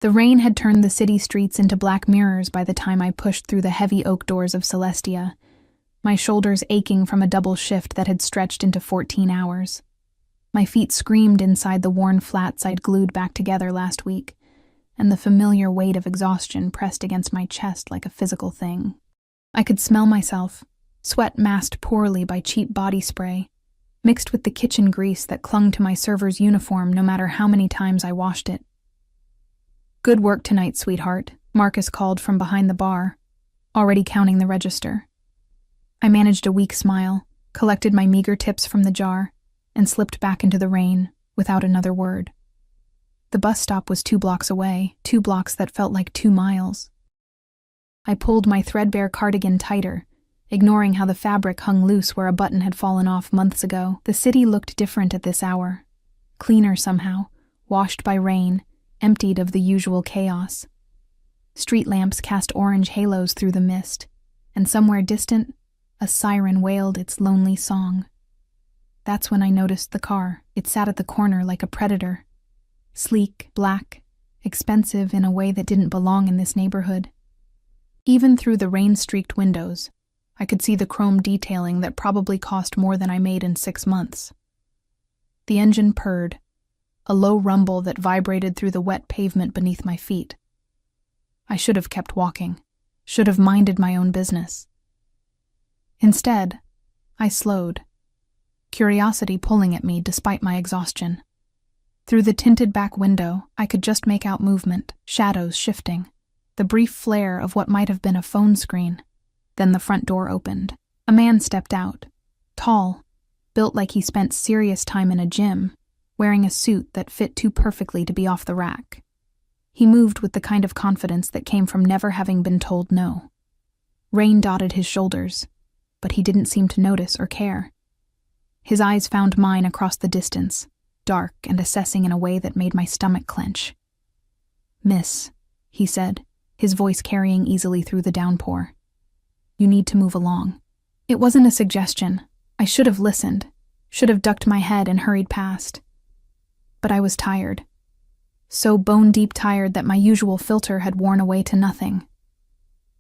The rain had turned the city streets into black mirrors by the time I pushed through the heavy oak doors of Celestia, my shoulders aching from a double shift that had stretched into 14 hours. My feet screamed inside the worn flats I'd glued back together last week, and the familiar weight of exhaustion pressed against my chest like a physical thing. I could smell myself, sweat masked poorly by cheap body spray, mixed with the kitchen grease that clung to my server's uniform no matter how many times I washed it. "Good work tonight, sweetheart," Marcus called from behind the bar, already counting the register. I managed a weak smile, collected my meager tips from the jar, and slipped back into the rain without another word. The bus stop was 2 blocks away, 2 blocks that felt like 2 miles. I pulled my threadbare cardigan tighter, ignoring how the fabric hung loose where a button had fallen off months ago. The city looked different at this hour, cleaner somehow, washed by rain, emptied of the usual chaos. Street lamps cast orange halos through the mist, and somewhere distant, a siren wailed its lonely song. That's when I noticed the car. It sat at the corner like a predator. Sleek, black, expensive in a way that didn't belong in this neighborhood. Even through the rain-streaked windows, I could see the chrome detailing that probably cost more than I made in 6 months. The engine purred, a low rumble that vibrated through the wet pavement beneath my feet. I should have kept walking, should have minded my own business. Instead, I slowed, curiosity pulling at me despite my exhaustion. Through the tinted back window, I could just make out movement, shadows shifting, the brief flare of what might have been a phone screen. Then the front door opened. A man stepped out, tall, built like he spent serious time in a gym, wearing a suit that fit too perfectly to be off the rack. He moved with the kind of confidence that came from never having been told no. Rain dotted his shoulders, but he didn't seem to notice or care. His eyes found mine across the distance, dark and assessing in a way that made my stomach clench. "Miss," he said, his voice carrying easily through the downpour. "You need to move along." It wasn't a suggestion. I should have listened, should have ducked my head and hurried past. But I was tired. So bone-deep tired that my usual filter had worn away to nothing.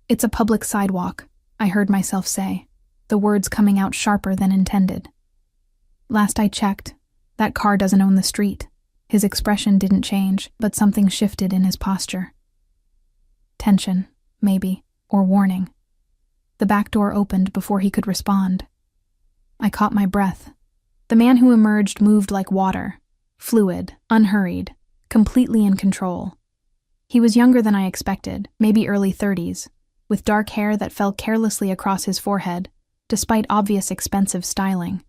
"It's a public sidewalk," I heard myself say, the words coming out sharper than intended. "Last I checked, that car doesn't own the street." His expression didn't change, but something shifted in his posture. Tension, maybe, or warning. The back door opened before he could respond. I caught my breath. The man who emerged moved like water, fluid, unhurried, completely in control. He was younger than I expected, maybe early 30s, with dark hair that fell carelessly across his forehead, despite obvious expensive styling.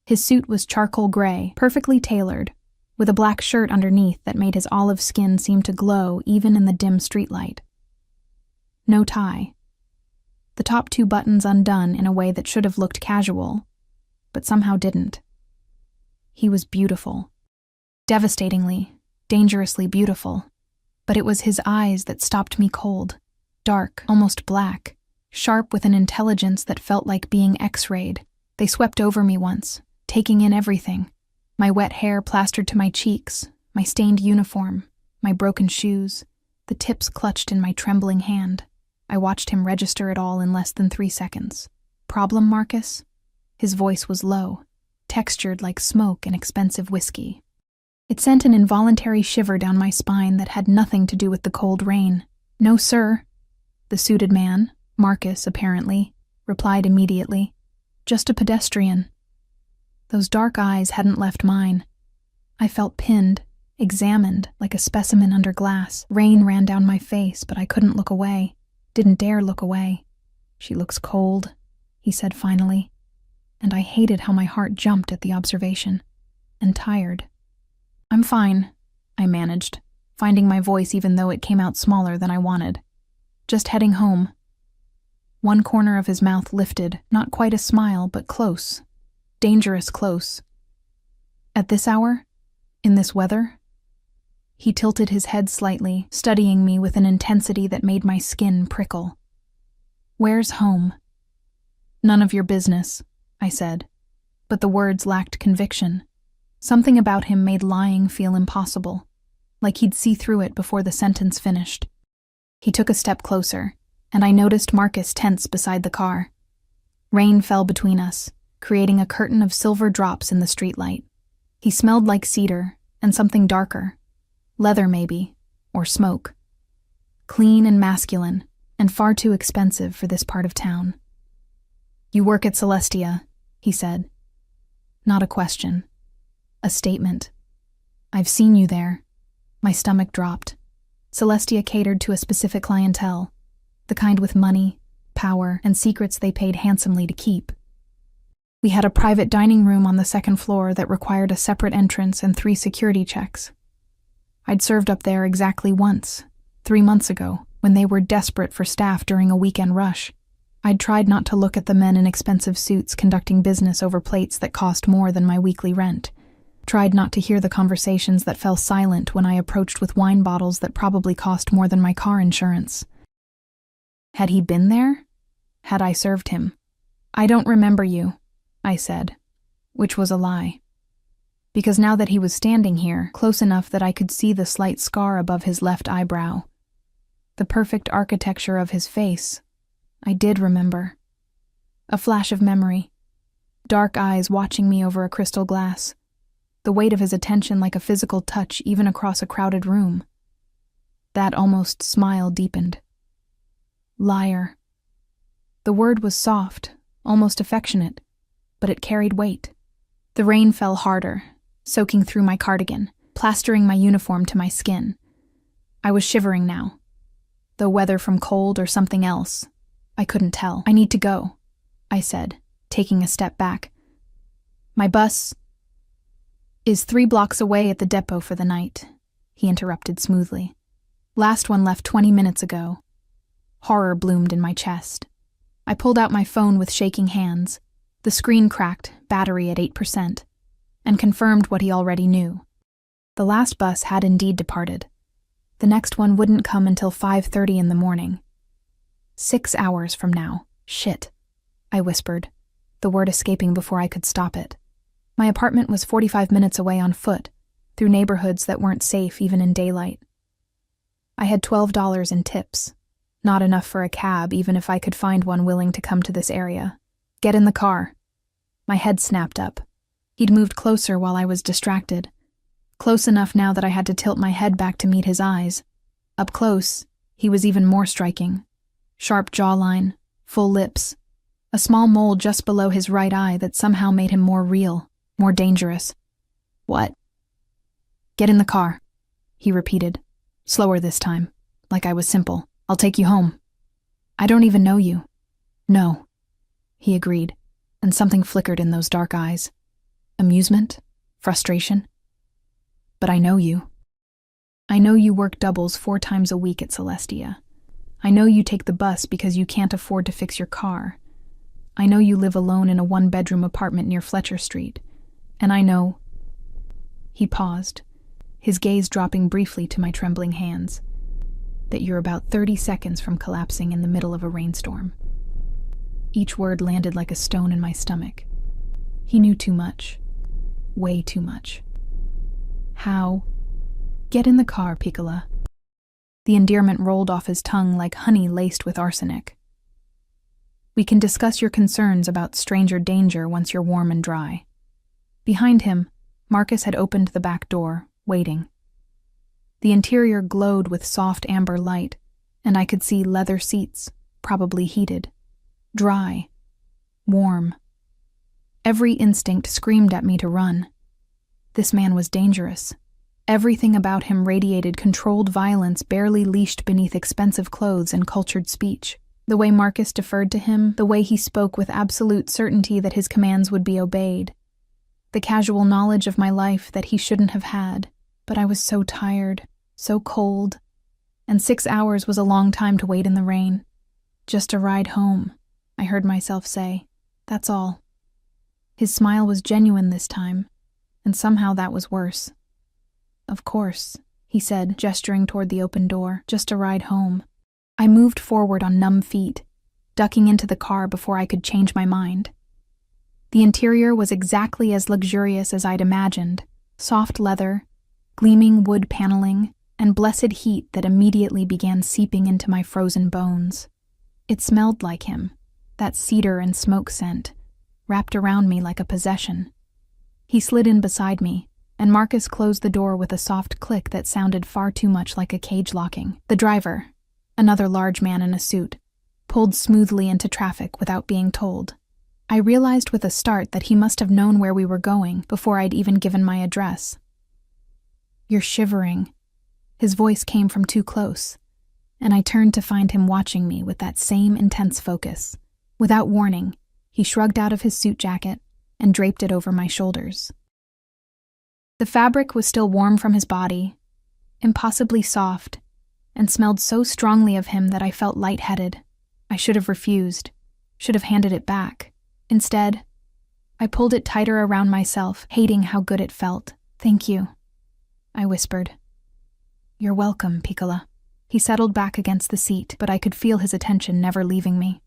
His suit was charcoal gray, perfectly tailored, with a black shirt underneath that made his olive skin seem to glow even in the dim streetlight. No tie. The top 2 buttons undone in a way that should have looked casual, but somehow didn't. He was beautiful. Devastatingly, dangerously beautiful. But it was his eyes that stopped me cold. Dark, almost black, sharp with an intelligence that felt like being X-rayed. They swept over me once, taking in everything. My wet hair plastered to my cheeks, my stained uniform, my broken shoes, the tips clutched in my trembling hand. I watched him register it all in less than 3 seconds. "Problem, Marcus?" His voice was low, textured like smoke and expensive whiskey. It sent an involuntary shiver down my spine that had nothing to do with the cold rain. "No, sir." The suited man, Marcus apparently, replied immediately. "Just a pedestrian." Those dark eyes hadn't left mine. I felt pinned, examined like a specimen under glass. Rain ran down my face, but I couldn't look away. Didn't dare look away. "She looks cold," he said finally, and I hated how my heart jumped at the observation. And tired. "I'm fine," I managed, finding my voice even though it came out smaller than I wanted. "Just heading home." One corner of his mouth lifted, not quite a smile, but close. Dangerous close. "At this hour? In this weather?" He tilted his head slightly, studying me with an intensity that made my skin prickle. "Where's home?" "None of your business," I said, but the words lacked conviction. Something about him made lying feel impossible, like he'd see through it before the sentence finished. He took a step closer, and I noticed Marcus tense beside the car. Rain fell between us, creating a curtain of silver drops in the streetlight. He smelled like cedar and something darker. Leather, maybe, or smoke. Clean and masculine, and far too expensive for this part of town. "You work at Celestia," he said. Not a question. A statement. "I've seen you there." My stomach dropped. Celestia catered to a specific clientele, the kind with money, power, and secrets they paid handsomely to keep. We had a private dining room on the second floor that required a separate entrance and 3 security checks. I'd served up there exactly once, 3 months ago, when they were desperate for staff during a weekend rush. I'd tried not to look at the men in expensive suits conducting business over plates that cost more than my weekly rent. Tried not to hear the conversations that fell silent when I approached with wine bottles that probably cost more than my car insurance. Had he been there? Had I served him? "I don't remember you," I said, which was a lie. Because now that he was standing here, close enough that I could see the slight scar above his left eyebrow, the perfect architecture of his face, I did remember. A flash of memory. Dark eyes watching me over a crystal glass. The weight of his attention like a physical touch even across a crowded room. That almost smile deepened. Liar. The word was soft, almost affectionate, but it carried weight. The rain fell harder, soaking through my cardigan, plastering my uniform to my skin. I was shivering now. Though whether from cold or something else, I couldn't tell. "I need to go," I said, taking a step back. "My bus is 3 blocks away at the depot for the night," he interrupted smoothly. "Last one left 20 minutes ago." Horror bloomed in my chest. I pulled out my phone with shaking hands. The screen cracked, battery at 8%, and confirmed what he already knew. The last bus had indeed departed. The next one wouldn't come until 5:30 in the morning. 6 hours from now. Shit, I whispered, the word escaping before I could stop it. My apartment was 45 minutes away on foot, through neighborhoods that weren't safe even in daylight. I had $12 in tips. Not enough for a cab, even if I could find one willing to come to this area. "Get in the car." My head snapped up. He'd moved closer while I was distracted. Close enough now that I had to tilt my head back to meet his eyes. Up close, he was even more striking. Sharp jawline, full lips, a small mole just below his right eye that somehow made him more real, more dangerous. "What?" "Get in the car," he repeated, slower this time, like I was simple. "I'll take you home." "I don't even know you." "No," he agreed, and something flickered in those dark eyes. Amusement? Frustration? "But I know you. I know you work doubles 4 times a week at Celestia. I know you take the bus because you can't afford to fix your car. I know you live alone in a 1-bedroom apartment near Fletcher Street. And I know—" He paused, his gaze dropping briefly to my trembling hands. "That you're about 30 seconds from collapsing in the middle of a rainstorm." Each word landed like a stone in my stomach. He knew too much. Way too much. "How?" "Get in the car, Piccola." The endearment rolled off his tongue like honey laced with arsenic. "We can discuss your concerns about stranger danger once you're warm and dry." Behind him, Marcus had opened the back door, waiting. The interior glowed with soft amber light, and I could see leather seats, probably heated. Dry. Warm. Every instinct screamed at me to run. This man was dangerous. Everything about him radiated controlled violence barely leashed beneath expensive clothes and cultured speech. The way Marcus deferred to him, the way he spoke with absolute certainty that his commands would be obeyed. The casual knowledge of my life that he shouldn't have had. But I was so tired, so cold, and 6 hours was a long time to wait in the rain. "Just a ride home," I heard myself say. That's all. His smile was genuine this time, and somehow that was worse. "Of course," he said, gesturing toward the open door, "just a ride home." I moved forward on numb feet, ducking into the car before I could change my mind. The interior was exactly as luxurious as I'd imagined. Soft leather, gleaming wood paneling, and blessed heat that immediately began seeping into my frozen bones. It smelled like him, that cedar and smoke scent, wrapped around me like a possession. He slid in beside me, and Marcus closed the door with a soft click that sounded far too much like a cage locking. The driver, another large man in a suit, pulled smoothly into traffic without being told. I realized with a start that he must have known where we were going before I'd even given my address. "You're shivering." His voice came from too close, and I turned to find him watching me with that same intense focus. Without warning, he shrugged out of his suit jacket and draped it over my shoulders. The fabric was still warm from his body, impossibly soft, and smelled so strongly of him that I felt lightheaded. I should have refused, should have handed it back. Instead, I pulled it tighter around myself, hating how good it felt. "Thank you," I whispered. "You're welcome, Piccola." He settled back against the seat, but I could feel his attention never leaving me.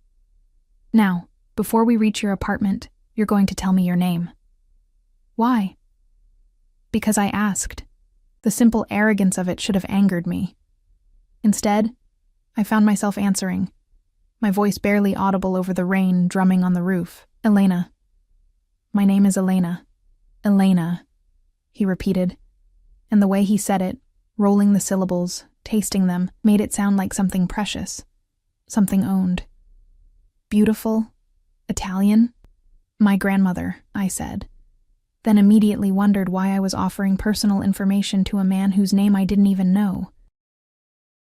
"Now, before we reach your apartment, you're going to tell me your name." "Why?" "Because I asked. The simple arrogance of it should have angered me. Instead, I found myself answering, my voice barely audible over the rain drumming on the roof. "Elena. My name is Elena. Elena," he repeated, and the way he said it, rolling the syllables, tasting them, made it sound like something precious, something owned. "Beautiful? Italian?" "My grandmother," I said, then immediately wondered why I was offering personal information to a man whose name I didn't even know.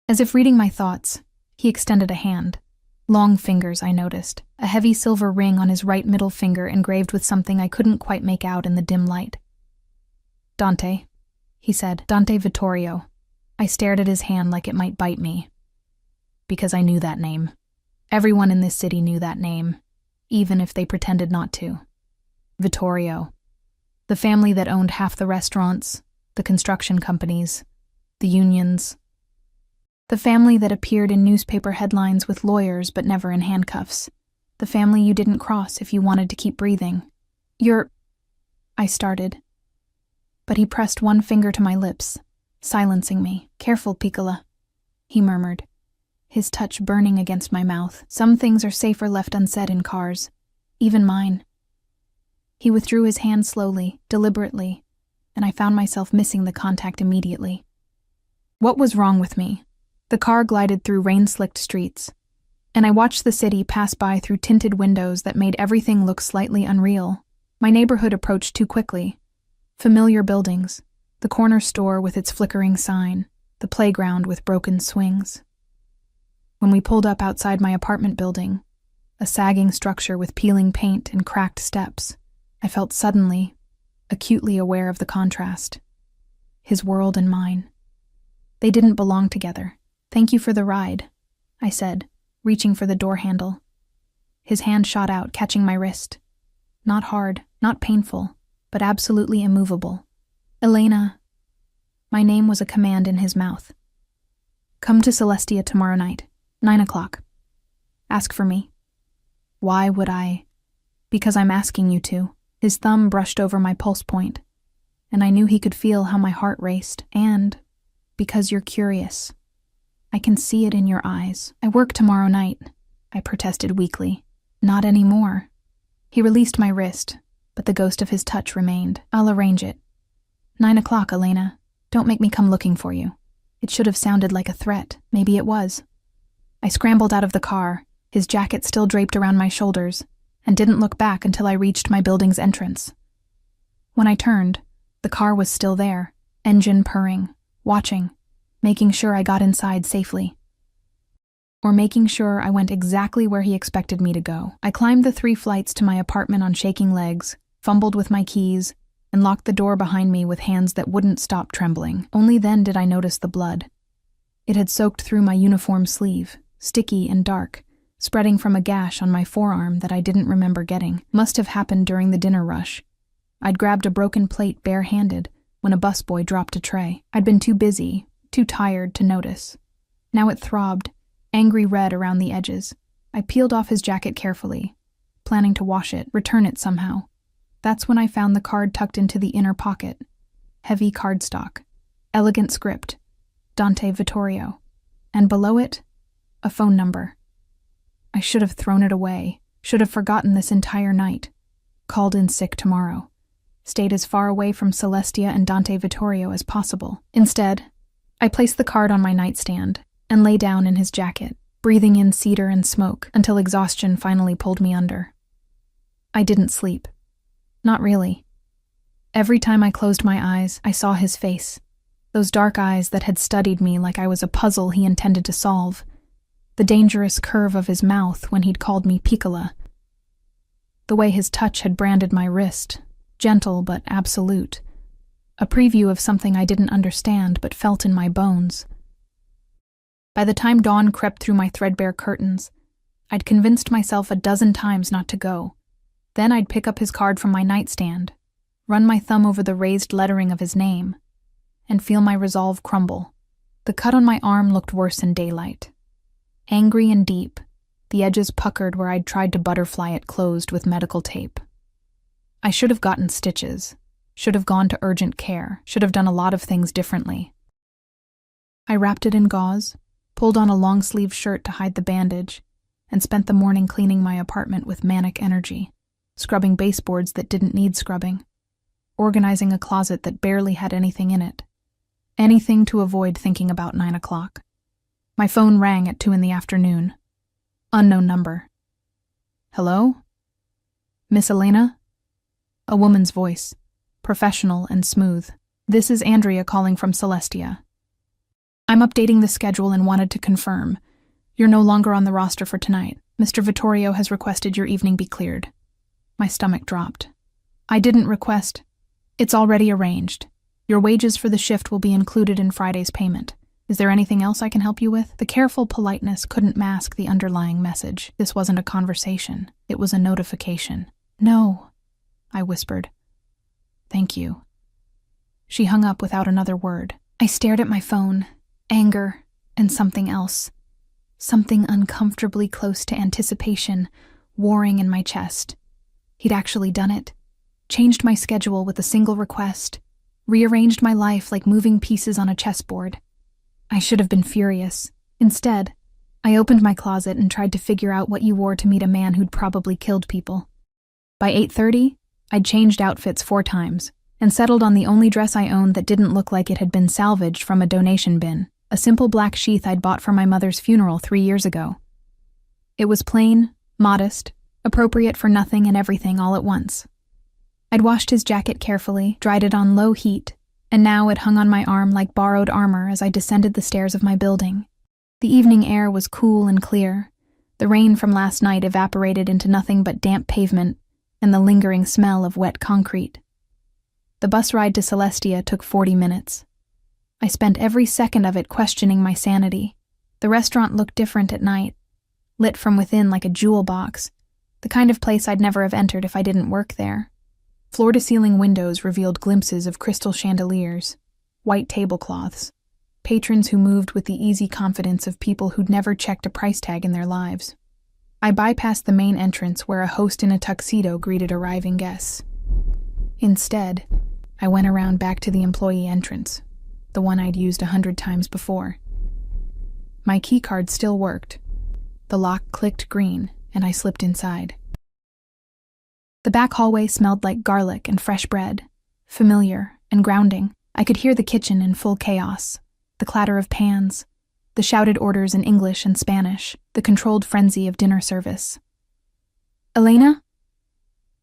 As if reading my thoughts, he extended a hand. Long fingers, I noticed, a heavy silver ring on his right middle finger engraved with something I couldn't quite make out in the dim light. "Dante," he said. "Dante Vittorio." I stared at his hand like it might bite me. Because I knew that name. Everyone in this city knew that name, even if they pretended not to. Vittorio. The family that owned half the restaurants, the construction companies, the unions. The family that appeared in newspaper headlines with lawyers but never in handcuffs. The family you didn't cross if you wanted to keep breathing. I started. But he pressed one finger to my lips, silencing me. "Careful, Piccola," he murmured, his touch burning against my mouth. "Some things are safer left unsaid in cars, even mine." He withdrew his hand slowly, deliberately, and I found myself missing the contact immediately. What was wrong with me? The car glided through rain-slicked streets, and I watched the city pass by through tinted windows that made everything look slightly unreal. My neighborhood approached too quickly. Familiar buildings, the corner store with its flickering sign, the playground with broken swings. When we pulled up outside my apartment building, a sagging structure with peeling paint and cracked steps, I felt suddenly, acutely aware of the contrast. His world and mine. They didn't belong together. "Thank you for the ride," I said, reaching for the door handle. His hand shot out, catching my wrist. Not hard, not painful, but absolutely immovable. "Elena." My name was a command in his mouth. "Come to Celestia tomorrow night, 9 o'clock. Ask for me." "Why would I?" "Because I'm asking you to." His thumb brushed over my pulse point, and I knew he could feel how my heart raced. "And because you're curious. I can see it in your eyes." "I work tomorrow night," I protested weakly. "Not anymore." He released my wrist, but the ghost of his touch remained. "I'll arrange it. 9 o'clock, Elena. Don't make me come looking for you." It should have sounded like a threat. Maybe it was. I scrambled out of the car, his jacket still draped around my shoulders, and didn't look back until I reached my building's entrance. When I turned, the car was still there, engine purring, watching, making sure I got inside safely. Or making sure I went exactly where he expected me to go. I climbed the 3 flights to my apartment on shaking legs, fumbled with my keys, and locked the door behind me with hands that wouldn't stop trembling. Only then did I notice the blood. It had soaked through my uniform sleeve, sticky and dark, spreading from a gash on my forearm that I didn't remember getting. Must have happened during the dinner rush. I'd grabbed a broken plate bare-handed when a busboy dropped a tray. I'd been too busy, too tired to notice. Now it throbbed, angry red around the edges. I peeled off his jacket carefully, planning to wash it, return it somehow. That's when I found the card tucked into the inner pocket. Heavy cardstock. Elegant script. Dante Vittorio. And below it, a phone number. I should have thrown it away, should have forgotten this entire night. Called in sick tomorrow. Stayed as far away from Celestia and Dante Vittorio as possible. Instead, I placed the card on my nightstand and lay down in his jacket, breathing in cedar and smoke until exhaustion finally pulled me under. I didn't sleep. Not really. Every time I closed my eyes, I saw his face. Those dark eyes that had studied me like I was a puzzle he intended to solve. The dangerous curve of his mouth when he'd called me Piccola. The way his touch had branded my wrist, gentle but absolute. A preview of something I didn't understand but felt in my bones. By the time dawn crept through my threadbare curtains, I'd convinced myself a dozen times not to go. Then I'd pick up his card from my nightstand, run my thumb over the raised lettering of his name, and feel my resolve crumble. The cut on my arm looked worse in daylight. Angry and deep, the edges puckered where I'd tried to butterfly it closed with medical tape. I should have gotten stitches, should have gone to urgent care, should have done a lot of things differently. I wrapped it in gauze, pulled on a long-sleeved shirt to hide the bandage, and spent the morning cleaning my apartment with manic energy, scrubbing baseboards that didn't need scrubbing, organizing a closet that barely had anything in it. Anything to avoid thinking about 9 o'clock. My phone rang at 2 in the afternoon. Unknown number. Hello? Miss Elena? A woman's voice, professional and smooth. This is Andrea calling from Celestia. I'm updating the schedule and wanted to confirm. You're no longer on the roster for tonight. Mr. Vittorio has requested your evening be cleared. My stomach dropped. I didn't request. It's already arranged. Your wages for the shift will be included in Friday's payment. Is there anything else I can help you with? The careful politeness couldn't mask the underlying message. This wasn't a conversation. It was a notification. No, I whispered. Thank you. She hung up without another word. I stared at my phone, anger, and something else. Something uncomfortably close to anticipation, warring in my chest. He'd actually done it. Changed my schedule with a single request. Rearranged my life like moving pieces on a chessboard. I should have been furious. Instead, I opened my closet and tried to figure out what you wore to meet a man who'd probably killed people. By 8:30, I'd changed outfits 4 times and settled on the only dress I owned that didn't look like it had been salvaged from a donation bin, a simple black sheath I'd bought for my mother's funeral 3 years ago. It was plain, modest, appropriate for nothing and everything all at once. I'd washed his jacket carefully, dried it on low heat, and now it hung on my arm like borrowed armor as I descended the stairs of my building. The evening air was cool and clear. The rain from last night evaporated into nothing but damp pavement and the lingering smell of wet concrete. The bus ride to Celestia took 40 minutes. I spent every second of it questioning my sanity. The restaurant looked different at night, lit from within like a jewel box, the kind of place I'd never have entered if I didn't work there. Floor-to-ceiling windows revealed glimpses of crystal chandeliers, white tablecloths, patrons who moved with the easy confidence of people who'd never checked a price tag in their lives. I bypassed the main entrance where a host in a tuxedo greeted arriving guests. Instead, I went around back to the employee entrance, the one I'd used 100 times before. My keycard still worked. The lock clicked green, and I slipped inside. The back hallway smelled like garlic and fresh bread, familiar and grounding. I could hear the kitchen in full chaos, the clatter of pans, the shouted orders in English and Spanish, the controlled frenzy of dinner service. Elena?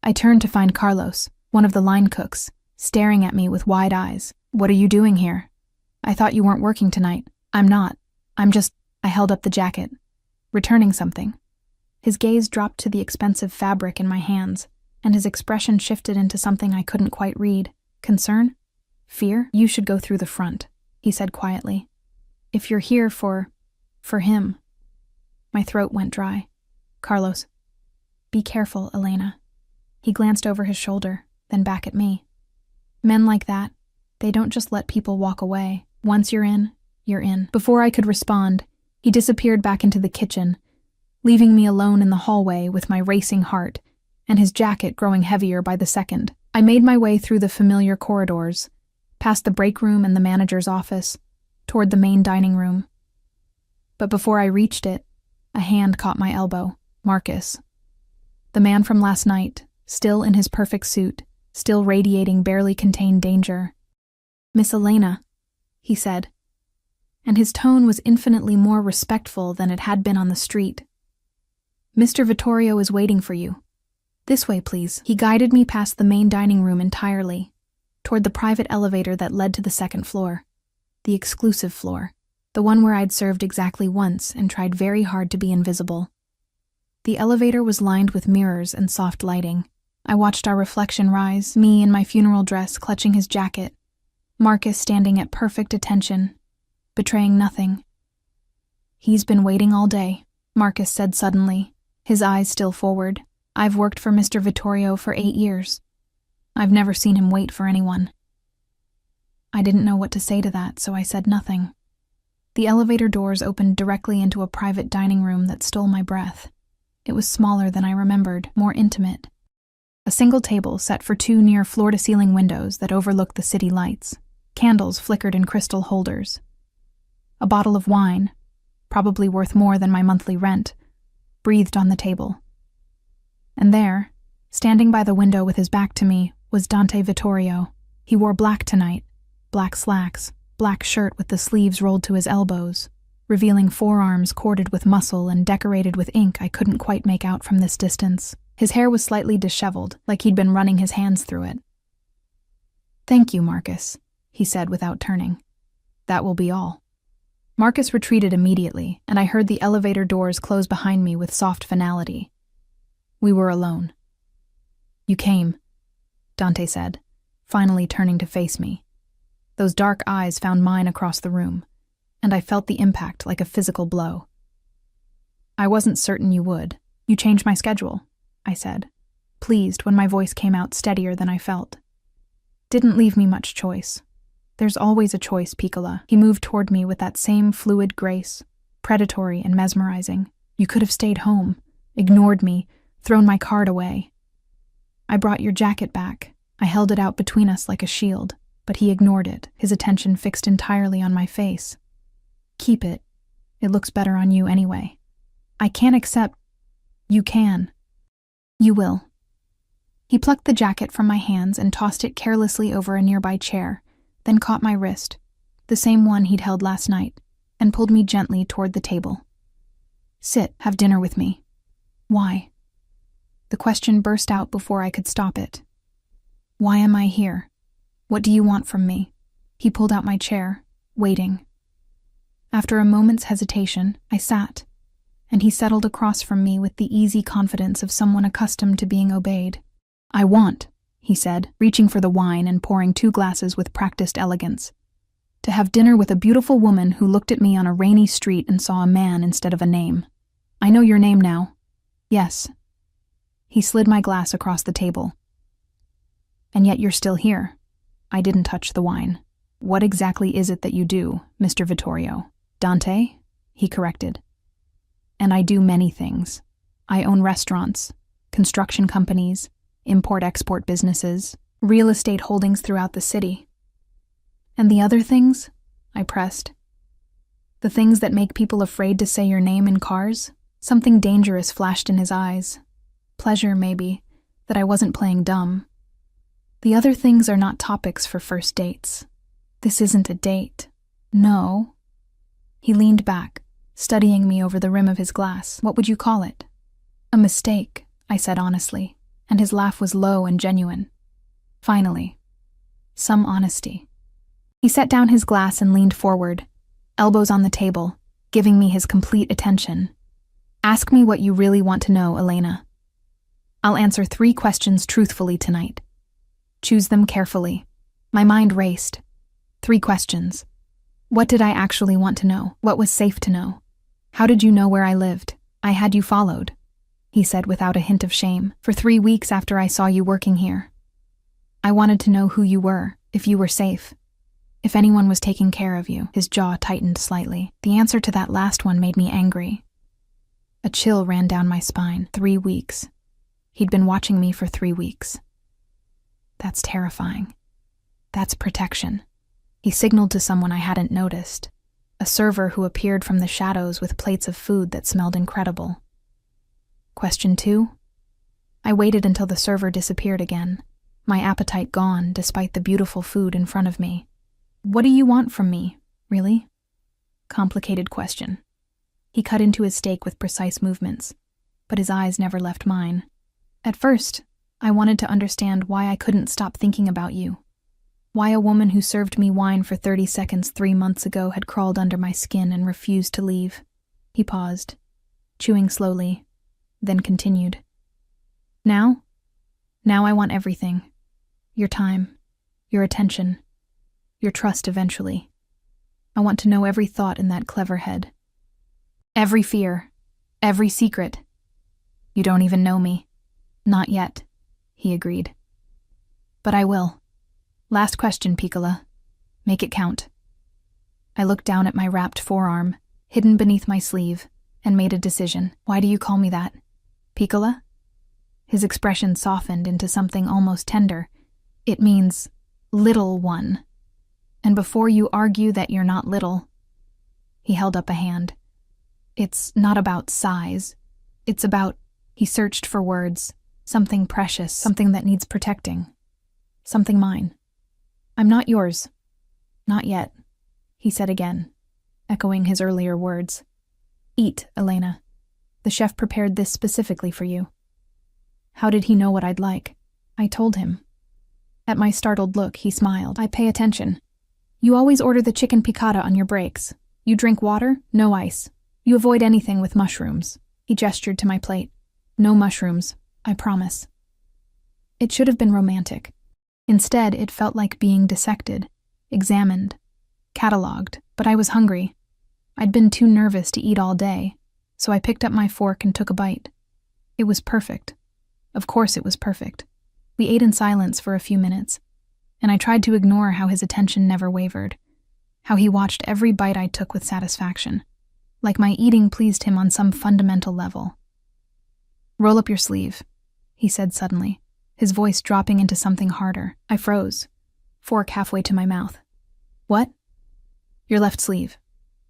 I turned to find Carlos, one of the line cooks, staring at me with wide eyes. What are you doing here? I thought you weren't working tonight. I'm not. I held up the jacket, returning something. His gaze dropped to the expensive fabric in my hands, and his expression shifted into something I couldn't quite read. Concern? Fear? You should go through the front, he said quietly. If you're here for him. My throat went dry. Carlos. Be careful, Elena. He glanced over his shoulder, then back at me. Men like that, they don't just let people walk away. Once you're in, you're in. Before I could respond, he disappeared back into the kitchen, leaving me alone in the hallway with my racing heart and his jacket growing heavier by the second. I made my way through the familiar corridors, past the break room and the manager's office, toward the main dining room. But before I reached it, a hand caught my elbow. Marcus. The man from last night, still in his perfect suit, still radiating barely contained danger. "Miss Elena," he said, and his tone was infinitely more respectful than it had been on the street. "Mr. Vittorio is waiting for you. This way, please." He guided me past the main dining room entirely, toward the private elevator that led to the second floor, the exclusive floor, the one where I'd served exactly once and tried very hard to be invisible. The elevator was lined with mirrors and soft lighting. I watched our reflection rise, me in my funeral dress clutching his jacket, Marcus standing at perfect attention, betraying nothing. "He's been waiting all day," Marcus said suddenly, his eyes still forward. "I've worked for Mr. Vittorio for 8 years. I've never seen him wait for anyone." I didn't know what to say to that, so I said nothing. The elevator doors opened directly into a private dining room that stole my breath. It was smaller than I remembered, more intimate. A single table set for 2 near floor-to-ceiling windows that overlooked the city lights. Candles flickered in crystal holders. A bottle of wine, probably worth more than my monthly rent, breathed on the table. And there, standing by the window with his back to me, was Dante Vittorio. He wore black tonight, black slacks, black shirt with the sleeves rolled to his elbows, revealing forearms corded with muscle and decorated with ink I couldn't quite make out from this distance. His hair was slightly disheveled, like he'd been running his hands through it. "Thank you, Marcus," he said without turning. "That will be all." Marcus retreated immediately, and I heard the elevator doors close behind me with soft finality. We were alone. "You came," Dante said, finally turning to face me. Those dark eyes found mine across the room, and I felt the impact like a physical blow. "I wasn't certain you would. You changed my schedule," I said, pleased when my voice came out steadier than I felt. "Didn't leave me much choice. There's always a choice, Piccola." He moved toward me with that same fluid grace, predatory and mesmerizing. "You could have stayed home, ignored me, thrown my card away. I brought your jacket back. I held it out between us like a shield, but he ignored it, his attention fixed entirely on my face. Keep it. It looks better on you anyway. I can't accept. You can. You will." He plucked the jacket from my hands and tossed it carelessly over a nearby chair, then caught my wrist, the same one he'd held last night, and pulled me gently toward the table. "Sit, have dinner with me." "Why?" The question burst out before I could stop it. "Why am I here? What do you want from me?" He pulled out my chair, waiting. After a moment's hesitation, I sat, and he settled across from me with the easy confidence of someone accustomed to being obeyed. "I want," he said, reaching for the wine and pouring 2 glasses with practiced elegance, "to have dinner with a beautiful woman who looked at me on a rainy street and saw a man instead of a name. I know your name now." "Yes." He slid my glass across the table. "And yet you're still here." I didn't touch the wine. "What exactly is it that you do, Mr. Vittorio?" "Dante," he corrected. "And I do many things. I own restaurants, construction companies, import-export businesses, real estate holdings throughout the city." "And the other things?" I pressed. "The things that make people afraid to say your name in cars?" Something dangerous flashed in his eyes. Pleasure, maybe, that I wasn't playing dumb. "The other things are not topics for first dates. This isn't a date. No." He leaned back, studying me over the rim of his glass. "What would you call it?" "A mistake," I said honestly, and his laugh was low and genuine. Finally, some honesty. He set down his glass and leaned forward, elbows on the table, giving me his complete attention. "Ask me what you really want to know, Elena. I'll answer 3 questions truthfully tonight. Choose them carefully." My mind raced. 3 questions. What did I actually want to know? What was safe to know? How did you know where I lived? "I had you followed," he said without a hint of shame, "for 3 weeks after I saw you working here. I wanted to know who you were, if you were safe, if anyone was taking care of you." His jaw tightened slightly. The answer to that last one made me angry. A chill ran down my spine. 3 weeks. He'd been watching me for 3 weeks. That's terrifying. That's protection. He signaled to someone I hadn't noticed. a server who appeared from the shadows with plates of food that smelled incredible. Question 2. I waited until the server disappeared again, my appetite gone despite the beautiful food in front of me. What do you want from me, really? Complicated question. He cut into his steak with precise movements, but his eyes never left mine. At first, I wanted to understand why I couldn't stop thinking about you. Why a woman who served me wine for 30 seconds 3 months ago had crawled under my skin and refused to leave. He paused, chewing slowly, then continued. Now I want everything. Your time, your attention, your trust eventually. I want to know every thought in that clever head. Every fear, every secret. You don't even know me. Not yet, he agreed. But I will. Last question, Piccola. Make it count. I looked down at my wrapped forearm, hidden beneath my sleeve, and made a decision. Why do you call me that? Piccola? His expression softened into something almost tender. It means little one. And before you argue that you're not little, he held up a hand. It's not about size. It's about, he searched for words, something precious, something that needs protecting. Something mine. I'm not yours. Not yet, he said again, echoing his earlier words. Eat, Elena. The chef prepared this specifically for you. How did he know what I'd like? I told him. At my startled look, he smiled. I pay attention. You always order the chicken piccata on your breaks. You drink water, no ice. You avoid anything with mushrooms. He gestured to my plate. No mushrooms, I promise. It should have been romantic. Instead, it felt like being dissected, examined, catalogued, but I was hungry. I'd been too nervous to eat all day, so I picked up my fork and took a bite. It was perfect. Of course it was perfect. We ate in silence for a few minutes, and I tried to ignore how his attention never wavered, how he watched every bite I took with satisfaction, like my eating pleased him on some fundamental level. Roll up your sleeve, he said suddenly, his voice dropping into something harder. I froze, fork halfway to my mouth. What? Your left sleeve.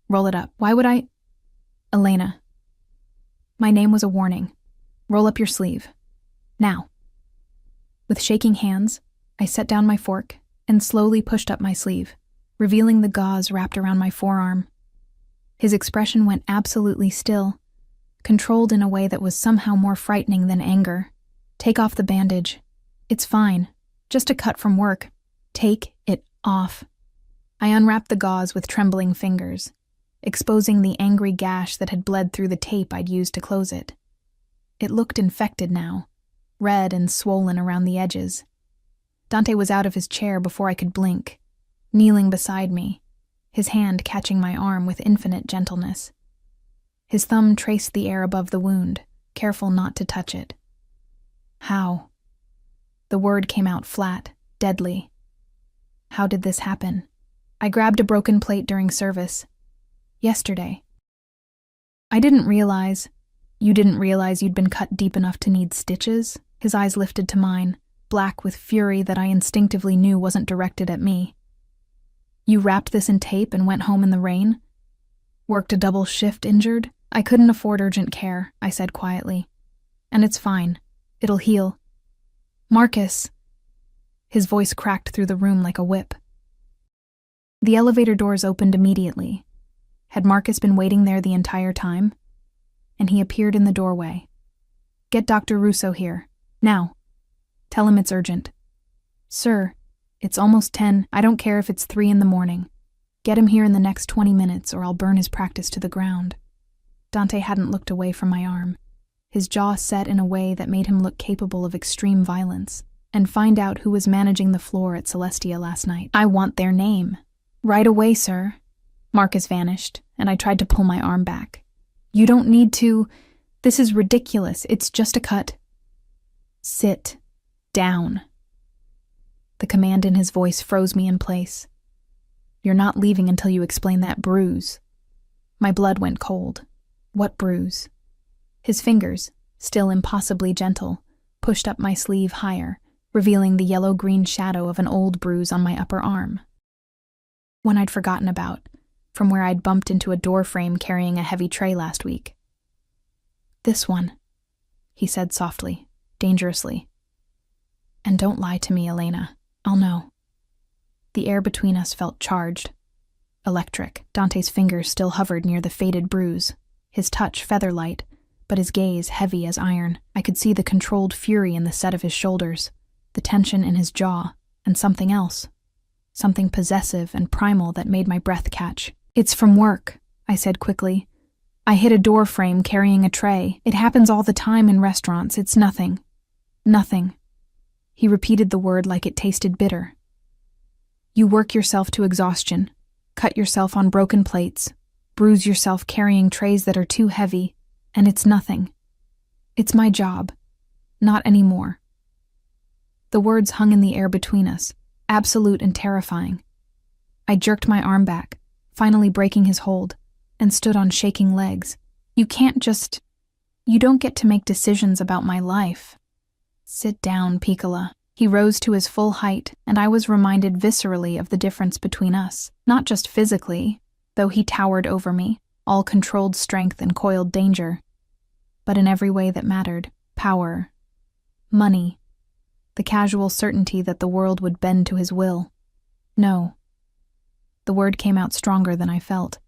Roll it up. Why would I? Elena. My name was a warning. Roll up your sleeve. Now. With shaking hands, I set down my fork and slowly pushed up my sleeve, revealing the gauze wrapped around my forearm. His expression went absolutely still, controlled in a way that was somehow more frightening than anger. Take off the bandage. It's fine. Just a cut from work. Take it off. I unwrapped the gauze with trembling fingers, exposing the angry gash that had bled through the tape I'd used to close it. It looked infected now, red and swollen around the edges. Dante was out of his chair before I could blink, kneeling beside me, his hand catching my arm with infinite gentleness. His thumb traced the air above the wound, careful not to touch it. How? The word came out flat, deadly. How did this happen? I grabbed a broken plate during service. Yesterday. I didn't realize. You didn't realize you'd been cut deep enough to need stitches? His eyes lifted to mine, black with fury that I instinctively knew wasn't directed at me. You wrapped this in tape and went home in the rain? Worked a double shift injured? I couldn't afford urgent care, I said quietly. And it's fine. It'll heal. Marcus. His voice cracked through the room like a whip. The elevator doors opened immediately. Had Marcus been waiting there the entire time? And he appeared in the doorway. Get Dr. Russo here. Now. Tell him it's urgent. Sir, it's almost 10. I don't care if it's 3 in the morning. Get him here in the next 20 minutes or I'll burn his practice to the ground. Dante hadn't looked away from my arm, his jaw set in a way that made him look capable of extreme violence, and find out who was managing the floor at Celestia last night. I want their name. Right away, sir. Marcus vanished, and I tried to pull my arm back. You don't need to. This is ridiculous. It's just a cut. Sit down. The command in his voice froze me in place. You're not leaving until you explain that bruise. My blood went cold. What bruise? His fingers, still impossibly gentle, pushed up my sleeve higher, revealing the yellow-green shadow of an old bruise on my upper arm. One I'd forgotten about, from where I'd bumped into a door frame carrying a heavy tray last week. "This one," he said softly, dangerously. "And don't lie to me, Elena. I'll know." The air between us felt charged, electric. Dante's fingers still hovered near the faded bruise, his touch feather-light, but his gaze heavy as iron. I could see the controlled fury in the set of his shoulders, the tension in his jaw, and something else. Something possessive and primal that made my breath catch. "It's from work," I said quickly. "I hit a door frame carrying a tray. It happens all the time in restaurants. It's nothing. Nothing." He repeated the word like it tasted bitter. "You work yourself to exhaustion, cut yourself on broken plates, bruise yourself carrying trays that are too heavy, and it's nothing. It's my job. Not anymore." The words hung in the air between us, absolute and terrifying. I jerked my arm back, finally breaking his hold, and stood on shaking legs. You don't get to make decisions about my life." "Sit down, Piccola." He rose to his full height, and I was reminded viscerally of the difference between us, not just physically, though he towered over me, all controlled strength and coiled danger, but in every way that mattered: power, money, the casual certainty that the world would bend to his will. "No." The word came out stronger than I felt.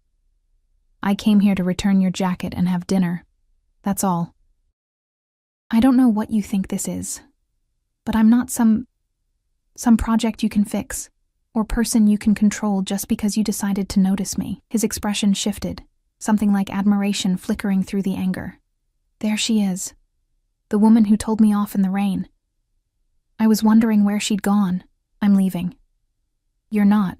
"I came here to return your jacket and have dinner. That's all. I don't know what you think this is, but I'm not some project you can fix, or person you can control just because you decided to notice me." His expression shifted, something like admiration flickering through the anger. "There she is, the woman who told me off in the rain. I was wondering where she'd gone. I'm leaving." "You're not."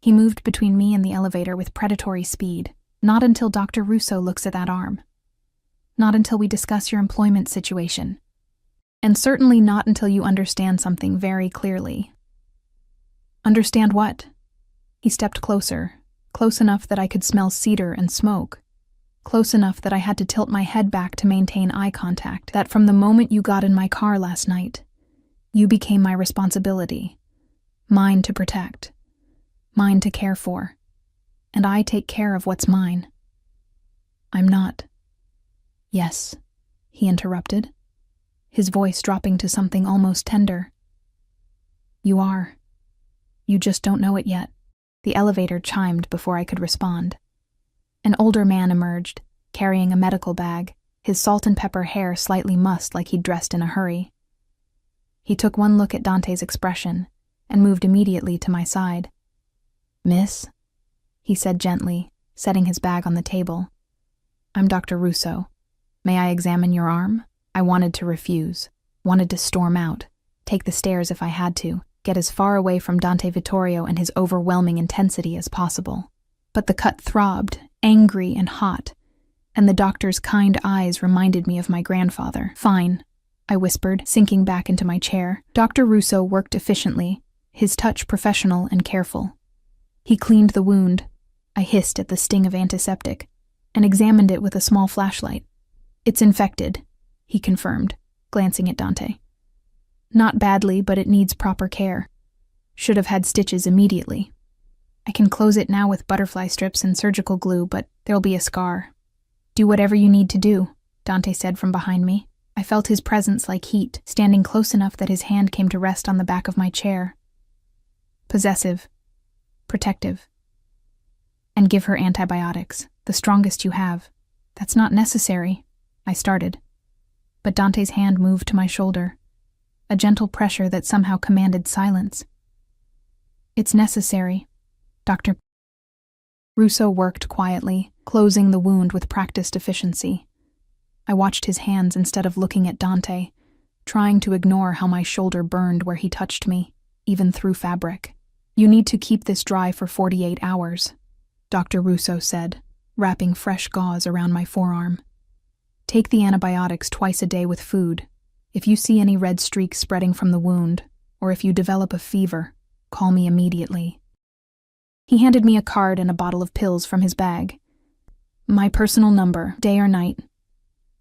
He moved between me and the elevator with predatory speed. "Not until Dr. Russo looks at that arm. Not until we discuss your employment situation. And certainly not until you understand something very clearly." "Understand what?" He stepped closer, close enough that I could smell cedar and smoke, close enough that I had to tilt my head back to maintain eye contact. "That from the moment you got in my car last night, you became my responsibility, mine to protect, mine to care for, and I take care of what's mine." "I'm not." "Yes," he interrupted, his voice dropping to something almost tender. "You are. You just don't know it yet." The elevator chimed before I could respond. An older man emerged, carrying a medical bag, his salt and pepper hair slightly mussed like he'd dressed in a hurry. He took one look at Dante's expression and moved immediately to my side. "Miss," he said gently, setting his bag on the table. "I'm Dr. Russo. May I examine your arm?" I wanted to refuse, wanted to storm out, take the stairs if I had to, get as far away from Dante Vittorio and his overwhelming intensity as possible. But the cut throbbed, angry and hot, and the doctor's kind eyes reminded me of my grandfather. "Fine," I whispered, sinking back into my chair. Dr. Russo worked efficiently, his touch professional and careful. He cleaned the wound, I hissed at the sting of antiseptic, and examined it with a small flashlight. "It's infected," he confirmed, glancing at Dante. "Not badly, but it needs proper care. Should have had stitches immediately. I can close it now with butterfly strips and surgical glue, but there'll be a scar." "Do whatever you need to do," Dante said from behind me. I felt his presence like heat, standing close enough that his hand came to rest on the back of my chair. "Possessive. Protective. And give her antibiotics, the strongest you have." "That's not necessary," I started. But Dante's hand moved to my shoulder, a gentle pressure that somehow commanded silence. "It's necessary, Dr. Russo worked quietly, closing the wound with practiced efficiency. I watched his hands instead of looking at Dante, trying to ignore how my shoulder burned where he touched me, even through fabric. "You need to keep this dry for 48 hours, Dr. Russo said, wrapping fresh gauze around my forearm. "Take the antibiotics twice a day with food. If you see any red streaks spreading from the wound, or if you develop a fever, call me immediately." He handed me a card and a bottle of pills from his bag. "My personal number, day or night."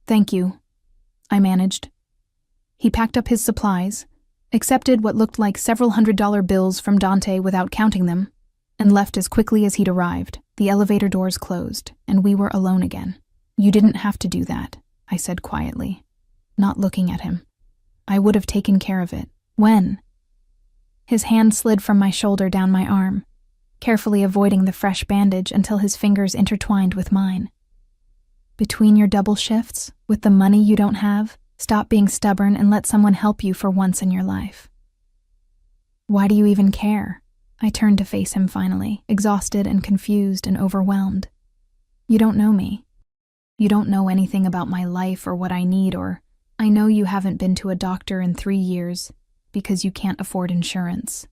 "Thank you," I managed. He packed up his supplies, accepted what looked like several $100 bills from Dante without counting them, and left as quickly as he'd arrived. The elevator doors closed, and we were alone again. "You didn't have to do that," I said quietly, not looking at him. "I would have taken care of it." "When?" His hand slid from my shoulder down my arm, carefully avoiding the fresh bandage until his fingers intertwined with mine. "Between your double shifts, with the money you don't have, stop being stubborn and let someone help you for once in your life." "Why do you even care?" I turned to face him finally, exhausted and confused and overwhelmed. "You don't know me. You don't know anything about my life or what I need, or I know you haven't been to a doctor in 3 years because you can't afford insurance."